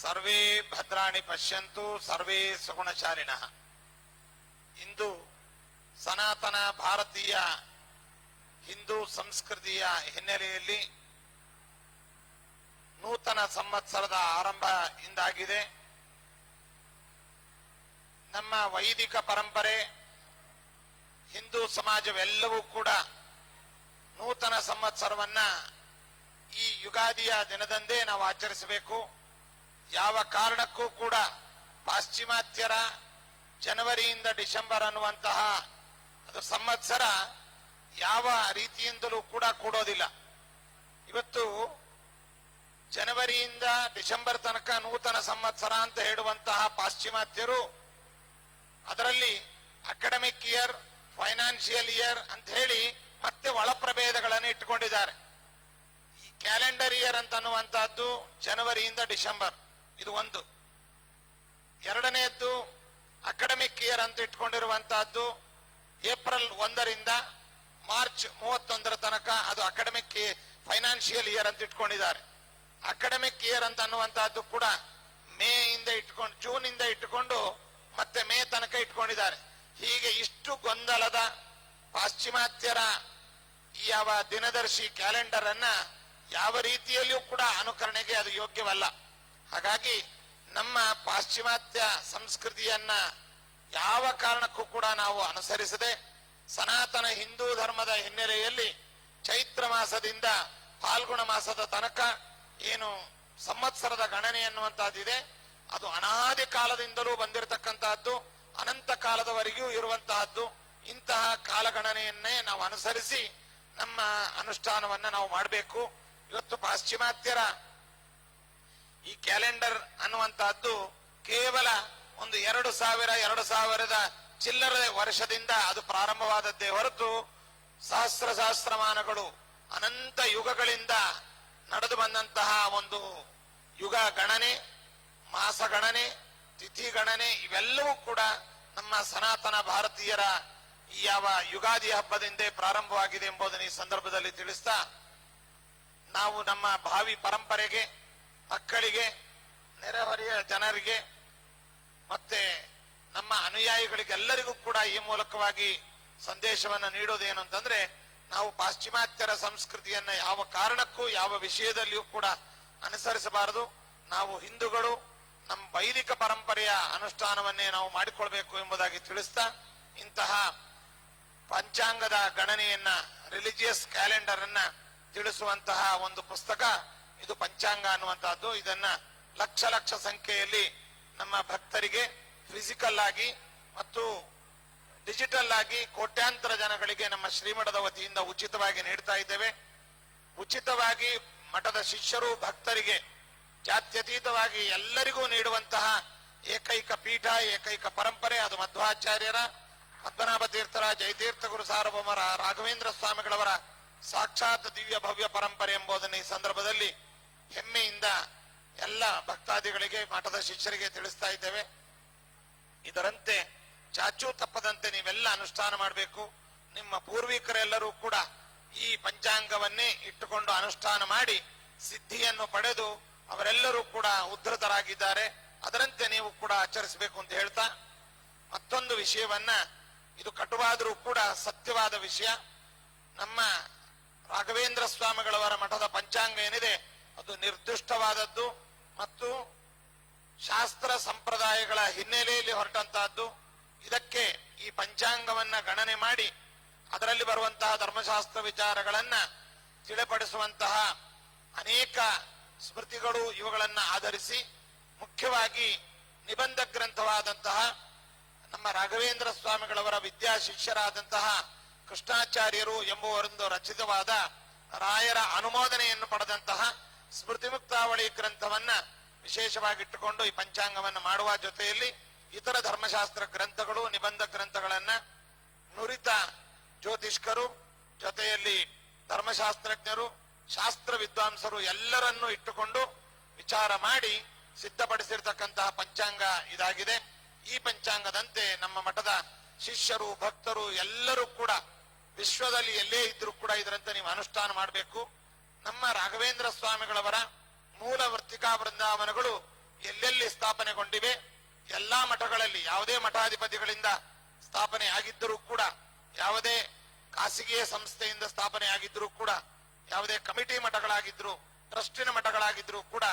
ಸರ್ವೇ ಭದ್ರಾಣಿ ಪಶ್ಯಂತು ಸರ್ವೇ ಸುಗುಣಶಾಲಿನಃ. ಇಂದು ಸನಾತನ ಭಾರತೀಯ ಹಿಂದೂ ಸಂಸ್ಕೃತಿಯ ಹಿನ್ನೆಲೆಯಲ್ಲಿ ನೂತನ ಸಂವತ್ಸರದ ಆರಂಭ ಇಂದಾಗಿದೆ. ನಮ್ಮ ವೈದಿಕ ಪರಂಪರೆ, ಹಿಂದೂ ಸಮಾಜವೆಲ್ಲವೂ ಕೂಡ ನೂತನ ಸಂವತ್ಸರವನ್ನ ಈ ಯುಗಾದಿಯ ದಿನದಂದೇ ನಾವು ಆಚರಿಸಬೇಕು. ಯಾವ ಕಾರಣಕ್ಕೂ ಕೂಡ ಪಾಶ್ಚಿಮಾತ್ಯರ ಜನವರಿಯಿಂದ ಡಿಸೆಂಬರ್ ಅನ್ನುವಂತಹ ಅದು ಸಂವತ್ಸರ ಯಾವ ರೀತಿಯಿಂದಲೂ ಕೂಡ ಕೂಡೋದಿಲ್ಲ. ಇವತ್ತು ಜನವರಿಯಿಂದ ಡಿಸೆಂಬರ್ ತನಕ ನೂತನ ಸಂವತ್ಸರ ಅಂತ ಹೇಳುವಂತಹ ಪಾಶ್ಚಿಮಾತ್ಯರು ಅದರಲ್ಲಿ ಅಕಾಡೆಮಿಕ್ ಇಯರ್, ಫೈನಾನ್ಷಿಯಲ್ ಇಯರ್ ಅಂತ ಹೇಳಿ ಮತ್ತೆ ಒಳಪ್ರಭೇದಗಳನ್ನು ಇಟ್ಟುಕೊಂಡಿದ್ದಾರೆ. ಈ ಕ್ಯಾಲೆಂಡರ್ ಇಯರ್ ಅಂತ ಅನ್ನುವಂತಹದ್ದು ಜನವರಿಯಿಂದ ಡಿಸೆಂಬರ್, ಇದು ಒಂದು. ಎರಡನೆಯದ್ದು ಅಕಾಡೆಮಿಕ್ ಇಯರ್ ಅಂತ ಇಟ್ಕೊಂಡಿರುವಂತಹದ್ದು ಏಪ್ರಿಲ್ 1ರಿಂದ ಮಾರ್ಚ್ 31 ತನಕ, ಅದು ಅಕಾಡೆಮಿಕ್ ಫೈನಾನ್ಷಿಯಲ್ ಇಯರ್ ಅಂತ ಇಟ್ಕೊಂಡಿದ್ದಾರೆ. ಅಕಾಡೆಮಿಕ್ ಇಯರ್ ಅಂತ ಅನ್ನುವಂತಹದ್ದು ಕೂಡ ಮೇ ಇಂದ ಇಟ್ಕೊಂಡು ಜೂನ್ ಇಂದ ಇಟ್ಟುಕೊಂಡು ಮತ್ತೆ ಮೇ ತನಕ ಇಟ್ಕೊಂಡಿದ್ದಾರೆ. ಹೀಗೆ ಇಷ್ಟು ಗೊಂದಲದ ಪಾಶ್ಚಿಮಾತ್ಯರ ಯಾವ ದಿನದರ್ಶಿ ಕ್ಯಾಲೆಂಡರ್ ಅನ್ನ ಯಾವ ರೀತಿಯಲ್ಲಿಯೂ ಕೂಡ ಅನುಕರಣೆಗೆ ಅದು ಯೋಗ್ಯವಲ್ಲ. ಹಾಗಾಗಿ ನಮ್ಮ ಪಾಶ್ಚಿಮಾತ್ಯ ಸಂಸ್ಕೃತಿಯನ್ನ ಯಾವ ಕಾರಣಕ್ಕೂ ಕೂಡ ನಾವು ಅನುಸರಿಸದೆ ಸನಾತನ ಹಿಂದೂ ಧರ್ಮದ ಹಿನ್ನೆಲೆಯಲ್ಲಿ ಚೈತ್ರ ಮಾಸದಿಂದ ಫಾಲ್ಗುಣ ಮಾಸದ ತನಕ ಏನು ಸಂವತ್ಸರದ ಗಣನೆ ಅನ್ನುವಂತಹದ್ದಿದೆ, ಅದು ಅನಾದಿ ಕಾಲದಿಂದಲೂ ಬಂದಿರತಕ್ಕಂತಹದ್ದು, ಅನಂತ ಕಾಲದವರೆಗೂ ಇರುವಂತಹದ್ದು. ಇಂತಹ ಕಾಲಗಣನೆಯನ್ನೇ ನಾವು ಅನುಸರಿಸಿ ನಮ್ಮ ಅನುಷ್ಠಾನವನ್ನ ನಾವು ಮಾಡಬೇಕು. ಇವತ್ತು ಪಾಶ್ಚಿಮಾತ್ಯರ ಈ ಕ್ಯಾಲೆಂಡರ್ ಅನ್ನುವಂತಹದ್ದು ಕೇವಲ ಒಂದು 2000 ಚಿಲ್ಲರೆ ವರ್ಷದಿಂದ ಅದು ಪ್ರಾರಂಭವಾದದ್ದೇ ಹೊರತು ಸಹಸ್ರಮಾನಗಳು ಅನಂತ ಯುಗಗಳಿಂದ ನಡೆದು ಬಂದಂತಹ ಒಂದು ಯುಗ ಗಣನೆ, ಮಾಸ ಗಣನೆ, ತಿಥಿ ಗಣನೆ ಇವೆಲ್ಲವೂ ಕೂಡ ನಮ್ಮ ಸನಾತನ ಭಾರತೀಯರ ಈ ಯಾವ ಯುಗಾದಿ ಹಬ್ಬದಿಂದ ಪ್ರಾರಂಭವಾಗಿದೆ ಎಂಬುದನ್ನು ಈ ಸಂದರ್ಭದಲ್ಲಿ ತಿಳಿಸ್ತಾ, ನಾವು ನಮ್ಮ ಭಾವಿ ಪರಂಪರೆಗೆ, ಮಕ್ಕಳಿಗೆ, ನೆರೆಹೊರೆಯ ಜನರಿಗೆ ಮತ್ತೆ ನಮ್ಮ ಅನುಯಾಯಿಗಳಿಗೆ ಎಲ್ಲರಿಗೂ ಕೂಡ ಈ ಮೂಲಕವಾಗಿ ಸಂದೇಶವನ್ನು ನೀಡೋದೇನು ಅಂತಂದ್ರೆ, ನಾವು ಪಾಶ್ಚಿಮಾತ್ಯರ ಸಂಸ್ಕೃತಿಯನ್ನ ಯಾವ ಕಾರಣಕ್ಕೂ ಯಾವ ವಿಷಯದಲ್ಲಿಯೂ ಕೂಡ ಅನುಸರಿಸಬಾರದು. ನಾವು ಹಿಂದೂಗಳು ನಮ್ಮ ವೈದಿಕ ಪರಂಪರೆಯ ಅನುಷ್ಠಾನವನ್ನೇ ನಾವು ಮಾಡಿಕೊಳ್ಬೇಕು ಎಂಬುದಾಗಿ ತಿಳಿಸ್ತಾ, ಇಂತಹ ಪಂಚಾಂಗದ ಗಣನೆಯನ್ನ, ರಿಲಿಜಿಯಸ್ ಕ್ಯಾಲೆಂಡರ್ ಅನ್ನ ತಿಳಿಸುವಂತಹ ಒಂದು ಪುಸ್ತಕ ಇದು ಪಂಚಾಂಗ ಅನ್ನುವಂತಹದ್ದು. ಇದನ್ನ ಲಕ್ಷ ಲಕ್ಷ ಸಂಖ್ಯೆಯಲ್ಲಿ ನಮ್ಮ ಭಕ್ತರಿಗೆ ಫಿಸಿಕಲ್ ಆಗಿ ಮತ್ತು ಡಿಜಿಟಲ್ ಆಗಿ ಕೋಟ್ಯಾಂತರ ಜನಗಳಿಗೆ ನಮ್ಮ ಶ್ರೀಮಠದ ವತಿಯಿಂದ ಉಚಿತವಾಗಿ ನೀಡ್ತಾ ಇದ್ದೇವೆ. ಉಚಿತವಾಗಿ ಮಠದ ಶಿಷ್ಯರು ಭಕ್ತರಿಗೆ ಜಾತ್ಯತೀತವಾಗಿ ಎಲ್ಲರಿಗೂ ನೀಡುವಂತಹ ಏಕೈಕ ಪೀಠ, ಏಕೈಕ ಪರಂಪರೆ ಅದು ಮಧ್ವಾಚಾರ್ಯರ, ಪದ್ಮನಾಭ ತೀರ್ಥರ, ಜಯತೀರ್ಥ ಗುರು ಸಾರ್ವಭೌಮರ, ರಾಘವೇಂದ್ರ ಸ್ವಾಮಿಗಳವರ ಸಾಕ್ಷಾತ್ ದಿವ್ಯ ಭವ್ಯ ಪರಂಪರೆ ಎಂಬುದನ್ನು ಈ ಸಂದರ್ಭದಲ್ಲಿ ಹೆಮ್ಮೆಯಿಂದ ಎಲ್ಲ ಭಕ್ತಾದಿಗಳಿಗೆ, ಮಠದ ಶಿಷ್ಯರಿಗೆ ತಿಳಿಸ್ತಾ ಇದ್ದೇವೆ. ಇದರಂತೆ ಚಾಚೂ ತಪ್ಪದಂತೆ ನೀವೆಲ್ಲ ಅನುಷ್ಠಾನ ಮಾಡಬೇಕು. ನಿಮ್ಮ ಪೂರ್ವಿಕರೆಲ್ಲರೂ ಕೂಡ ಈ ಪಂಚಾಂಗವನ್ನೇ ಇಟ್ಟುಕೊಂಡು ಅನುಷ್ಠಾನ ಮಾಡಿ ಸಿದ್ಧಿಯನ್ನು ಪಡೆದು ಅವರೆಲ್ಲರೂ ಕೂಡ ಉದ್ಧತರಾಗಿದ್ದಾರೆ. ಅದರಂತೆ ನೀವು ಕೂಡ ಆಚರಿಸಬೇಕು ಅಂತ ಹೇಳ್ತಾ, ಮತ್ತೊಂದು ವಿಷಯವನ್ನ, ಇದು ಕಟುವಾದರೂ ಕೂಡ ಸತ್ಯವಾದ ವಿಷಯ. ನಮ್ಮ ರಾಘವೇಂದ್ರ ಸ್ವಾಮಿಗಳವರ ಮಠದ ಪಂಚಾಂಗ ಏನಿದೆ ಅದು ನಿರ್ದಿಷ್ಟವಾದದ್ದು ಮತ್ತು ಶಾಸ್ತ್ರ ಸಂಪ್ರದಾಯಗಳ ಹಿನ್ನೆಲೆಯಲ್ಲಿ ಹೊರಟಂತಹದ್ದು. ಇದಕ್ಕೆ ಈ ಪಂಚಾಂಗವನ್ನ ಗಣನೆ ಮಾಡಿ ಅದರಲ್ಲಿ ಬರುವಂತಹ ಧರ್ಮಶಾಸ್ತ್ರ ವಿಚಾರಗಳನ್ನ ತಿಳಿಪಡಿಸುವಂತಹ ಅನೇಕ ಸ್ಮೃತಿಗಳು ಇವುಗಳನ್ನ ಆಧರಿಸಿ, ಮುಖ್ಯವಾಗಿ ನಿಬಂಧ ಗ್ರಂಥವಾದಂತಹ ನಮ್ಮ ರಾಘವೇಂದ್ರ ಸ್ವಾಮಿಗಳವರ ವಿದ್ಯಾ ಶಿಷ್ಯರಾದಂತಹ ಕೃಷ್ಣಾಚಾರ್ಯರು ಎಂಬುವರೊಂದು ರಚಿತವಾದ ರಾಯರ ಅನುಮೋದನೆಯನ್ನು ಪಡೆದಂತಹ ಸ್ಮೃತಿ ಮುಕ್ತಾವಳಿ ಗ್ರಂಥವನ್ನ ವಿಶೇಷವಾಗಿಟ್ಟುಕೊಂಡು ಈ ಪಂಚಾಂಗವನ್ನು ಮಾಡುವ ಜೊತೆಯಲ್ಲಿ ಇತರ ಧರ್ಮಶಾಸ್ತ್ರ ಗ್ರಂಥಗಳು, ನಿಬಂಧ ಗ್ರಂಥಗಳನ್ನ ನುರಿತ ಜ್ಯೋತಿಷ್ಕರು, ಜೊತೆಯಲ್ಲಿ ಧರ್ಮಶಾಸ್ತ್ರಜ್ಞರು, ಶಾಸ್ತ್ರ ವಿದ್ವಾಂಸರು ಎಲ್ಲರನ್ನೂ ಇಟ್ಟುಕೊಂಡು ವಿಚಾರ ಮಾಡಿ ಸಿದ್ಧಪಡಿಸಿರ್ತಕ್ಕಂತಹ ಪಂಚಾಂಗ ಇದಾಗಿದೆ. ಈ ಪಂಚಾಂಗದಂತೆ ನಮ್ಮ ಮಠದ ಶಿಷ್ಯರು, ಭಕ್ತರು ಎಲ್ಲರೂ ಕೂಡ ವಿಶ್ವದಲ್ಲಿ ಎಲ್ಲೇ ಇದ್ರೂ ಕೂಡ ಇದರಂತೆ ನೀವು ಅನುಷ್ಠಾನ ಮಾಡಬೇಕು. ನಮ್ಮ ರಾಘವೇಂದ್ರ ಸ್ವಾಮಿಗಳವರ ಮೂಲ ವರ್ತಿಕಾ ಬೃಂದಾವನಗಳು ಎಲ್ಲೆಲ್ಲಿ ಸ್ಥಾಪನೆಗೊಂಡಿವೆ, ಎಲ್ಲಾ ಮಠಗಳಲ್ಲಿ ಯಾವುದೇ ಮಠಾಧಿಪತಿಗಳಿಂದ ಸ್ಥಾಪನೆ ಆಗಿದ್ದರೂ ಕೂಡ, ಯಾವುದೇ ಖಾಸಗಿಯ ಸಂಸ್ಥೆಯಿಂದ ಸ್ಥಾಪನೆ ಆಗಿದ್ರೂ ಕೂಡ, ಯಾವುದೇ ಕಮಿಟಿ ಮಠಗಳಾಗಿದ್ರು, ಟ್ರಸ್ಟಿನ ಮಠಗಳಾಗಿದ್ರು ಕೂಡ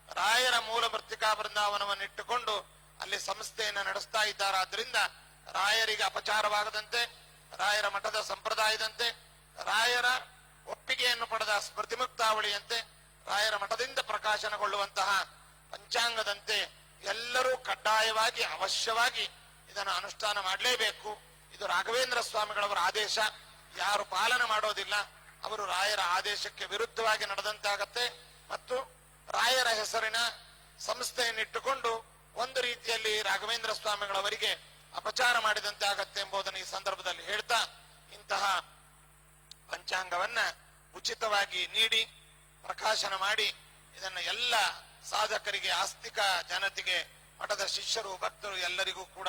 ರಾಯರ ಮೂಲ ವರ್ತಿಕಾ ಬೃಂದಾವನವನ್ನು ಇಟ್ಟುಕೊಂಡು ಅಲ್ಲಿ ಸಂಸ್ಥೆಯನ್ನು ನಡೆಸ್ತಾ ಇದ್ದಾರಾದ್ರಿಂದ ರಾಯರಿಗೆ ಅಪಚಾರವಾಗದಂತೆ, ರಾಯರ ಮಠದ ಸಂಪ್ರದಾಯದಂತೆ, ರಾಯರ ಒಪ್ಪಿಗೆಯನ್ನು ಪಡೆದ ಸ್ಮೃತಿ ಮುಕ್ತಾವಳಿಯಂತೆ, ರಾಯರ ಮಠದಿಂದ ಪ್ರಕಾಶನಗೊಳ್ಳುವಂತಹ ಪಂಚಾಂಗದಂತೆ ಎಲ್ಲರೂ ಕಡ್ಡಾಯವಾಗಿ ಅವಶ್ಯವಾಗಿ ಇದನ್ನು ಅನುಷ್ಠಾನ ಮಾಡಲೇಬೇಕು. ಇದು ರಾಘವೇಂದ್ರ ಸ್ವಾಮಿಗಳವರ ಆದೇಶ. ಯಾರು ಪಾಲನೆ ಮಾಡೋದಿಲ್ಲ ಅವರು ರಾಯರ ಆದೇಶಕ್ಕೆ ವಿರುದ್ಧವಾಗಿ ನಡೆದಂತಾಗತ್ತೆ ಮತ್ತು ರಾಯರ ಹೆಸರಿನ ಸಂಸ್ಥೆಯನ್ನಿಟ್ಟುಕೊಂಡು ಒಂದು ರೀತಿಯಲ್ಲಿ ರಾಘವೇಂದ್ರ ಸ್ವಾಮಿಗಳವರಿಗೆ ಅಪಚಾರ ಮಾಡಿದಂತೆ ಆಗತ್ತೆ ಎಂಬುದನ್ನು ಈ ಸಂದರ್ಭದಲ್ಲಿ ಹೇಳ್ತಾ, ಇಂತಹ ಪಂಚಾಂಗವನ್ನ ಉಚಿತವಾಗಿ ನೀಡಿ ಪ್ರಕಾಶನ ಮಾಡಿ ಇದನ್ನ ಎಲ್ಲ ಸಾಧಕರಿಗೆ, ಆಸ್ತಿಕ ಜನತೆಗೆ, ಮಠದ ಶಿಷ್ಯರು, ಭಕ್ತರು ಎಲ್ಲರಿಗೂ ಕೂಡ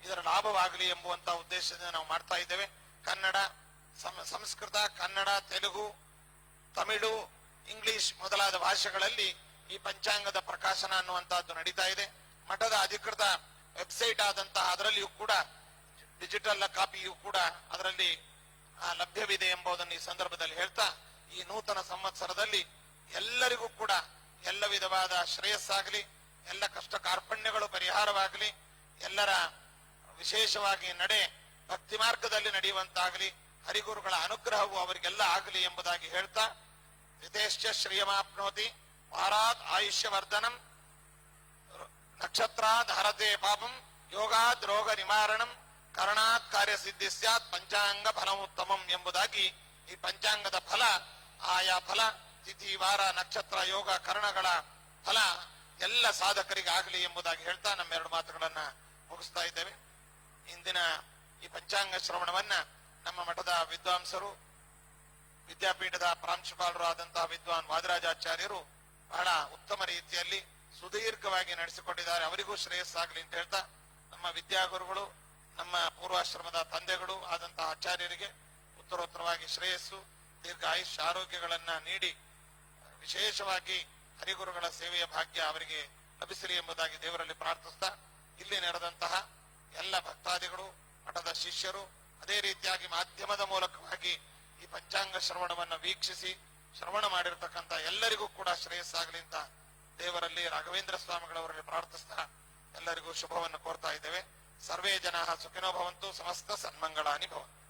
ಇದರ ಲಾಭವಾಗಲಿ ಎಂಬುವಂತ ಉದ್ದೇಶದಿಂದ ನಾವು ಮಾಡ್ತಾ ಇದ್ದೇವೆ. ಕನ್ನಡ, ಸಂಸ್ಕೃತ, ಕನ್ನಡ, ತೆಲುಗು, ತಮಿಳು, ಇಂಗ್ಲಿಷ್ ಮೊದಲಾದ ಭಾಷೆಗಳಲ್ಲಿ ಈ ಪಂಚಾಂಗದ ಪ್ರಕಾಶನ ಅನ್ನುವಂತಹದ್ದು ನಡೀತಾ ಇದೆ. ಮಠದ ಅಧಿಕೃತ ವೆಬ್ಸೈಟ್ ಆದಂತಹ ಅದರಲ್ಲಿಯೂ ಕೂಡ ಡಿಜಿಟಲ್ ಕಾಪಿಯೂ ಕೂಡ ಅದರಲ್ಲಿ ಲಭ್ಯವಿದೆ ಎಂಬುದನ್ನು ಈ ಸಂದರ್ಭದಲ್ಲಿ ಹೇಳ್ತಾ, ಈ ನೂತನ ಸಂವತ್ಸರದಲ್ಲಿ ಎಲ್ಲರಿಗೂ ಕೂಡ ಎಲ್ಲ ವಿಧವಾದ ಶ್ರೇಯಸ್ಸಾಗಲಿ, ಎಲ್ಲ ಕಷ್ಟ ಕಾರ್ಪಣ್ಯಗಳು ಪರಿಹಾರವಾಗಲಿ, ಎಲ್ಲರ ವಿಶೇಷವಾಗಿ ನಡೆ ಭಕ್ತಿ ಮಾರ್ಗದಲ್ಲಿ ನಡೆಯುವಂತಾಗಲಿ, ಹರಿಗುರುಗಳ ಅನುಗ್ರಹವು ಅವರಿಗೆಲ್ಲ ಆಗಲಿ ಎಂಬುದಾಗಿ ಹೇಳ್ತಾ, ವಿದೇಶ್ಯ ಶ್ರಿಯಮಾಪ್ನೋತಿ ವಾರಾತ್ ಆಯುಷ್ಯವರ್ಧನಂ ನಕ್ಷತ್ರಾತ್ ಹರತೆ ಪಾಪಂ ಯೋಗಾತ್ ರೋಗ ನಿವಾರಣಂ ಕರಣಾತ್ ಕಾರ್ಯ ಸಿದ್ಧಿ ಸ್ಯಾತ್ ಪಂಚಾಂಗ ಫಲಮುತ್ತಮಂ ಎಂಬುದಾಗಿ ಈ ಪಂಚಾಂಗದ ಫಲ, ಆಯಾ ಫಲ ತಿಥಿ, ವಾರ, ನಕ್ಷತ್ರ, ಯೋಗ, ಕರಣಗಳ ಫಲ ಎಲ್ಲ ಸಾಧಕರಿಗೆ ಆಗಲಿ ಎಂಬುದಾಗಿ ಹೇಳ್ತಾ ನಮ್ಮ ಎರಡು ಮಾತುಗಳನ್ನ ಮುಗಿಸ್ತಾ ಇದ್ದೇವೆ. ಇಂದಿನ ಈ ಪಂಚಾಂಗ ಶ್ರವಣವನ್ನ ನಮ್ಮ ಮಠದ ವಿದ್ವಾಂಸರು ವಿದ್ಯಾಪೀಠದ ಪ್ರಾಂಶುಪಾಲರು ಆದಂತಹ ವಿದ್ವಾನ್ ವಾದರಾಜಾಚಾರ್ಯರು ಬಹಳ ಉತ್ತಮ ರೀತಿಯಲ್ಲಿ ಸುದೀರ್ಘವಾಗಿ ನಡೆಸಿಕೊಂಡಿದ್ದಾರೆ. ಅವರಿಗೂ ಶ್ರೇಯಸ್ಸಾಗಲಿ ಅಂತ ಹೇಳ್ತಾ, ನಮ್ಮ ವಿದ್ಯಾಗುರುಗಳು, ನಮ್ಮ ಪೂರ್ವಾಶ್ರಮದ ತಂದೆಗಳು ಆದಂತಹ ಆಚಾರ್ಯರಿಗೆ ಉತ್ತರೋತ್ತರವಾಗಿ ಶ್ರೇಯಸ್ಸು, ದೀರ್ಘ ಆಯುಷ್ಯ, ಆರೋಗ್ಯಗಳನ್ನ ನೀಡಿ ವಿಶೇಷವಾಗಿ ಹರಿಗುರುಗಳ ಸೇವೆಯ ಭಾಗ್ಯ ಅವರಿಗೆ ಲಭಿಸಲಿ ಎಂಬುದಾಗಿ ದೇವರಲ್ಲಿ ಪ್ರಾರ್ಥಿಸ್ತಾ, ಇಲ್ಲಿ ನಡೆದಂತಹ ಎಲ್ಲ ಭಕ್ತಾದಿಗಳು, ಮಠದ ಶಿಷ್ಯರು, ಅದೇ ರೀತಿಯಾಗಿ ಮಾಧ್ಯಮದ ಮೂಲಕವಾಗಿ ಈ ಪಂಚಾಂಗ ಶ್ರವಣವನ್ನು ವೀಕ್ಷಿಸಿ ಶ್ರವಣ ಮಾಡಿರ್ತಕ್ಕಂಥ ಎಲ್ಲರಿಗೂ ಕೂಡ ಶ್ರೇಯಸ್ಸಾಗಲಿ ಅಂತ ದೇವರಲ್ಲಿ ರಾಘವೇಂದ್ರ ಸ್ವಾಮಿಗಳವರಲ್ಲಿ ಪ್ರಾರ್ಥಿಸ್ತಾ ಎಲ್ಲರಿಗೂ ಶುಭವನ್ನು ಕೋರ್ತಾ ಇದ್ದೇವೆ. ಸರ್ವೇ ಜನ ಸುಖಿನೋ ಭವಂತು, ಸಮಸ್ತ ಸನ್ಮಂಗಳಾನಿ ಭವಂತು.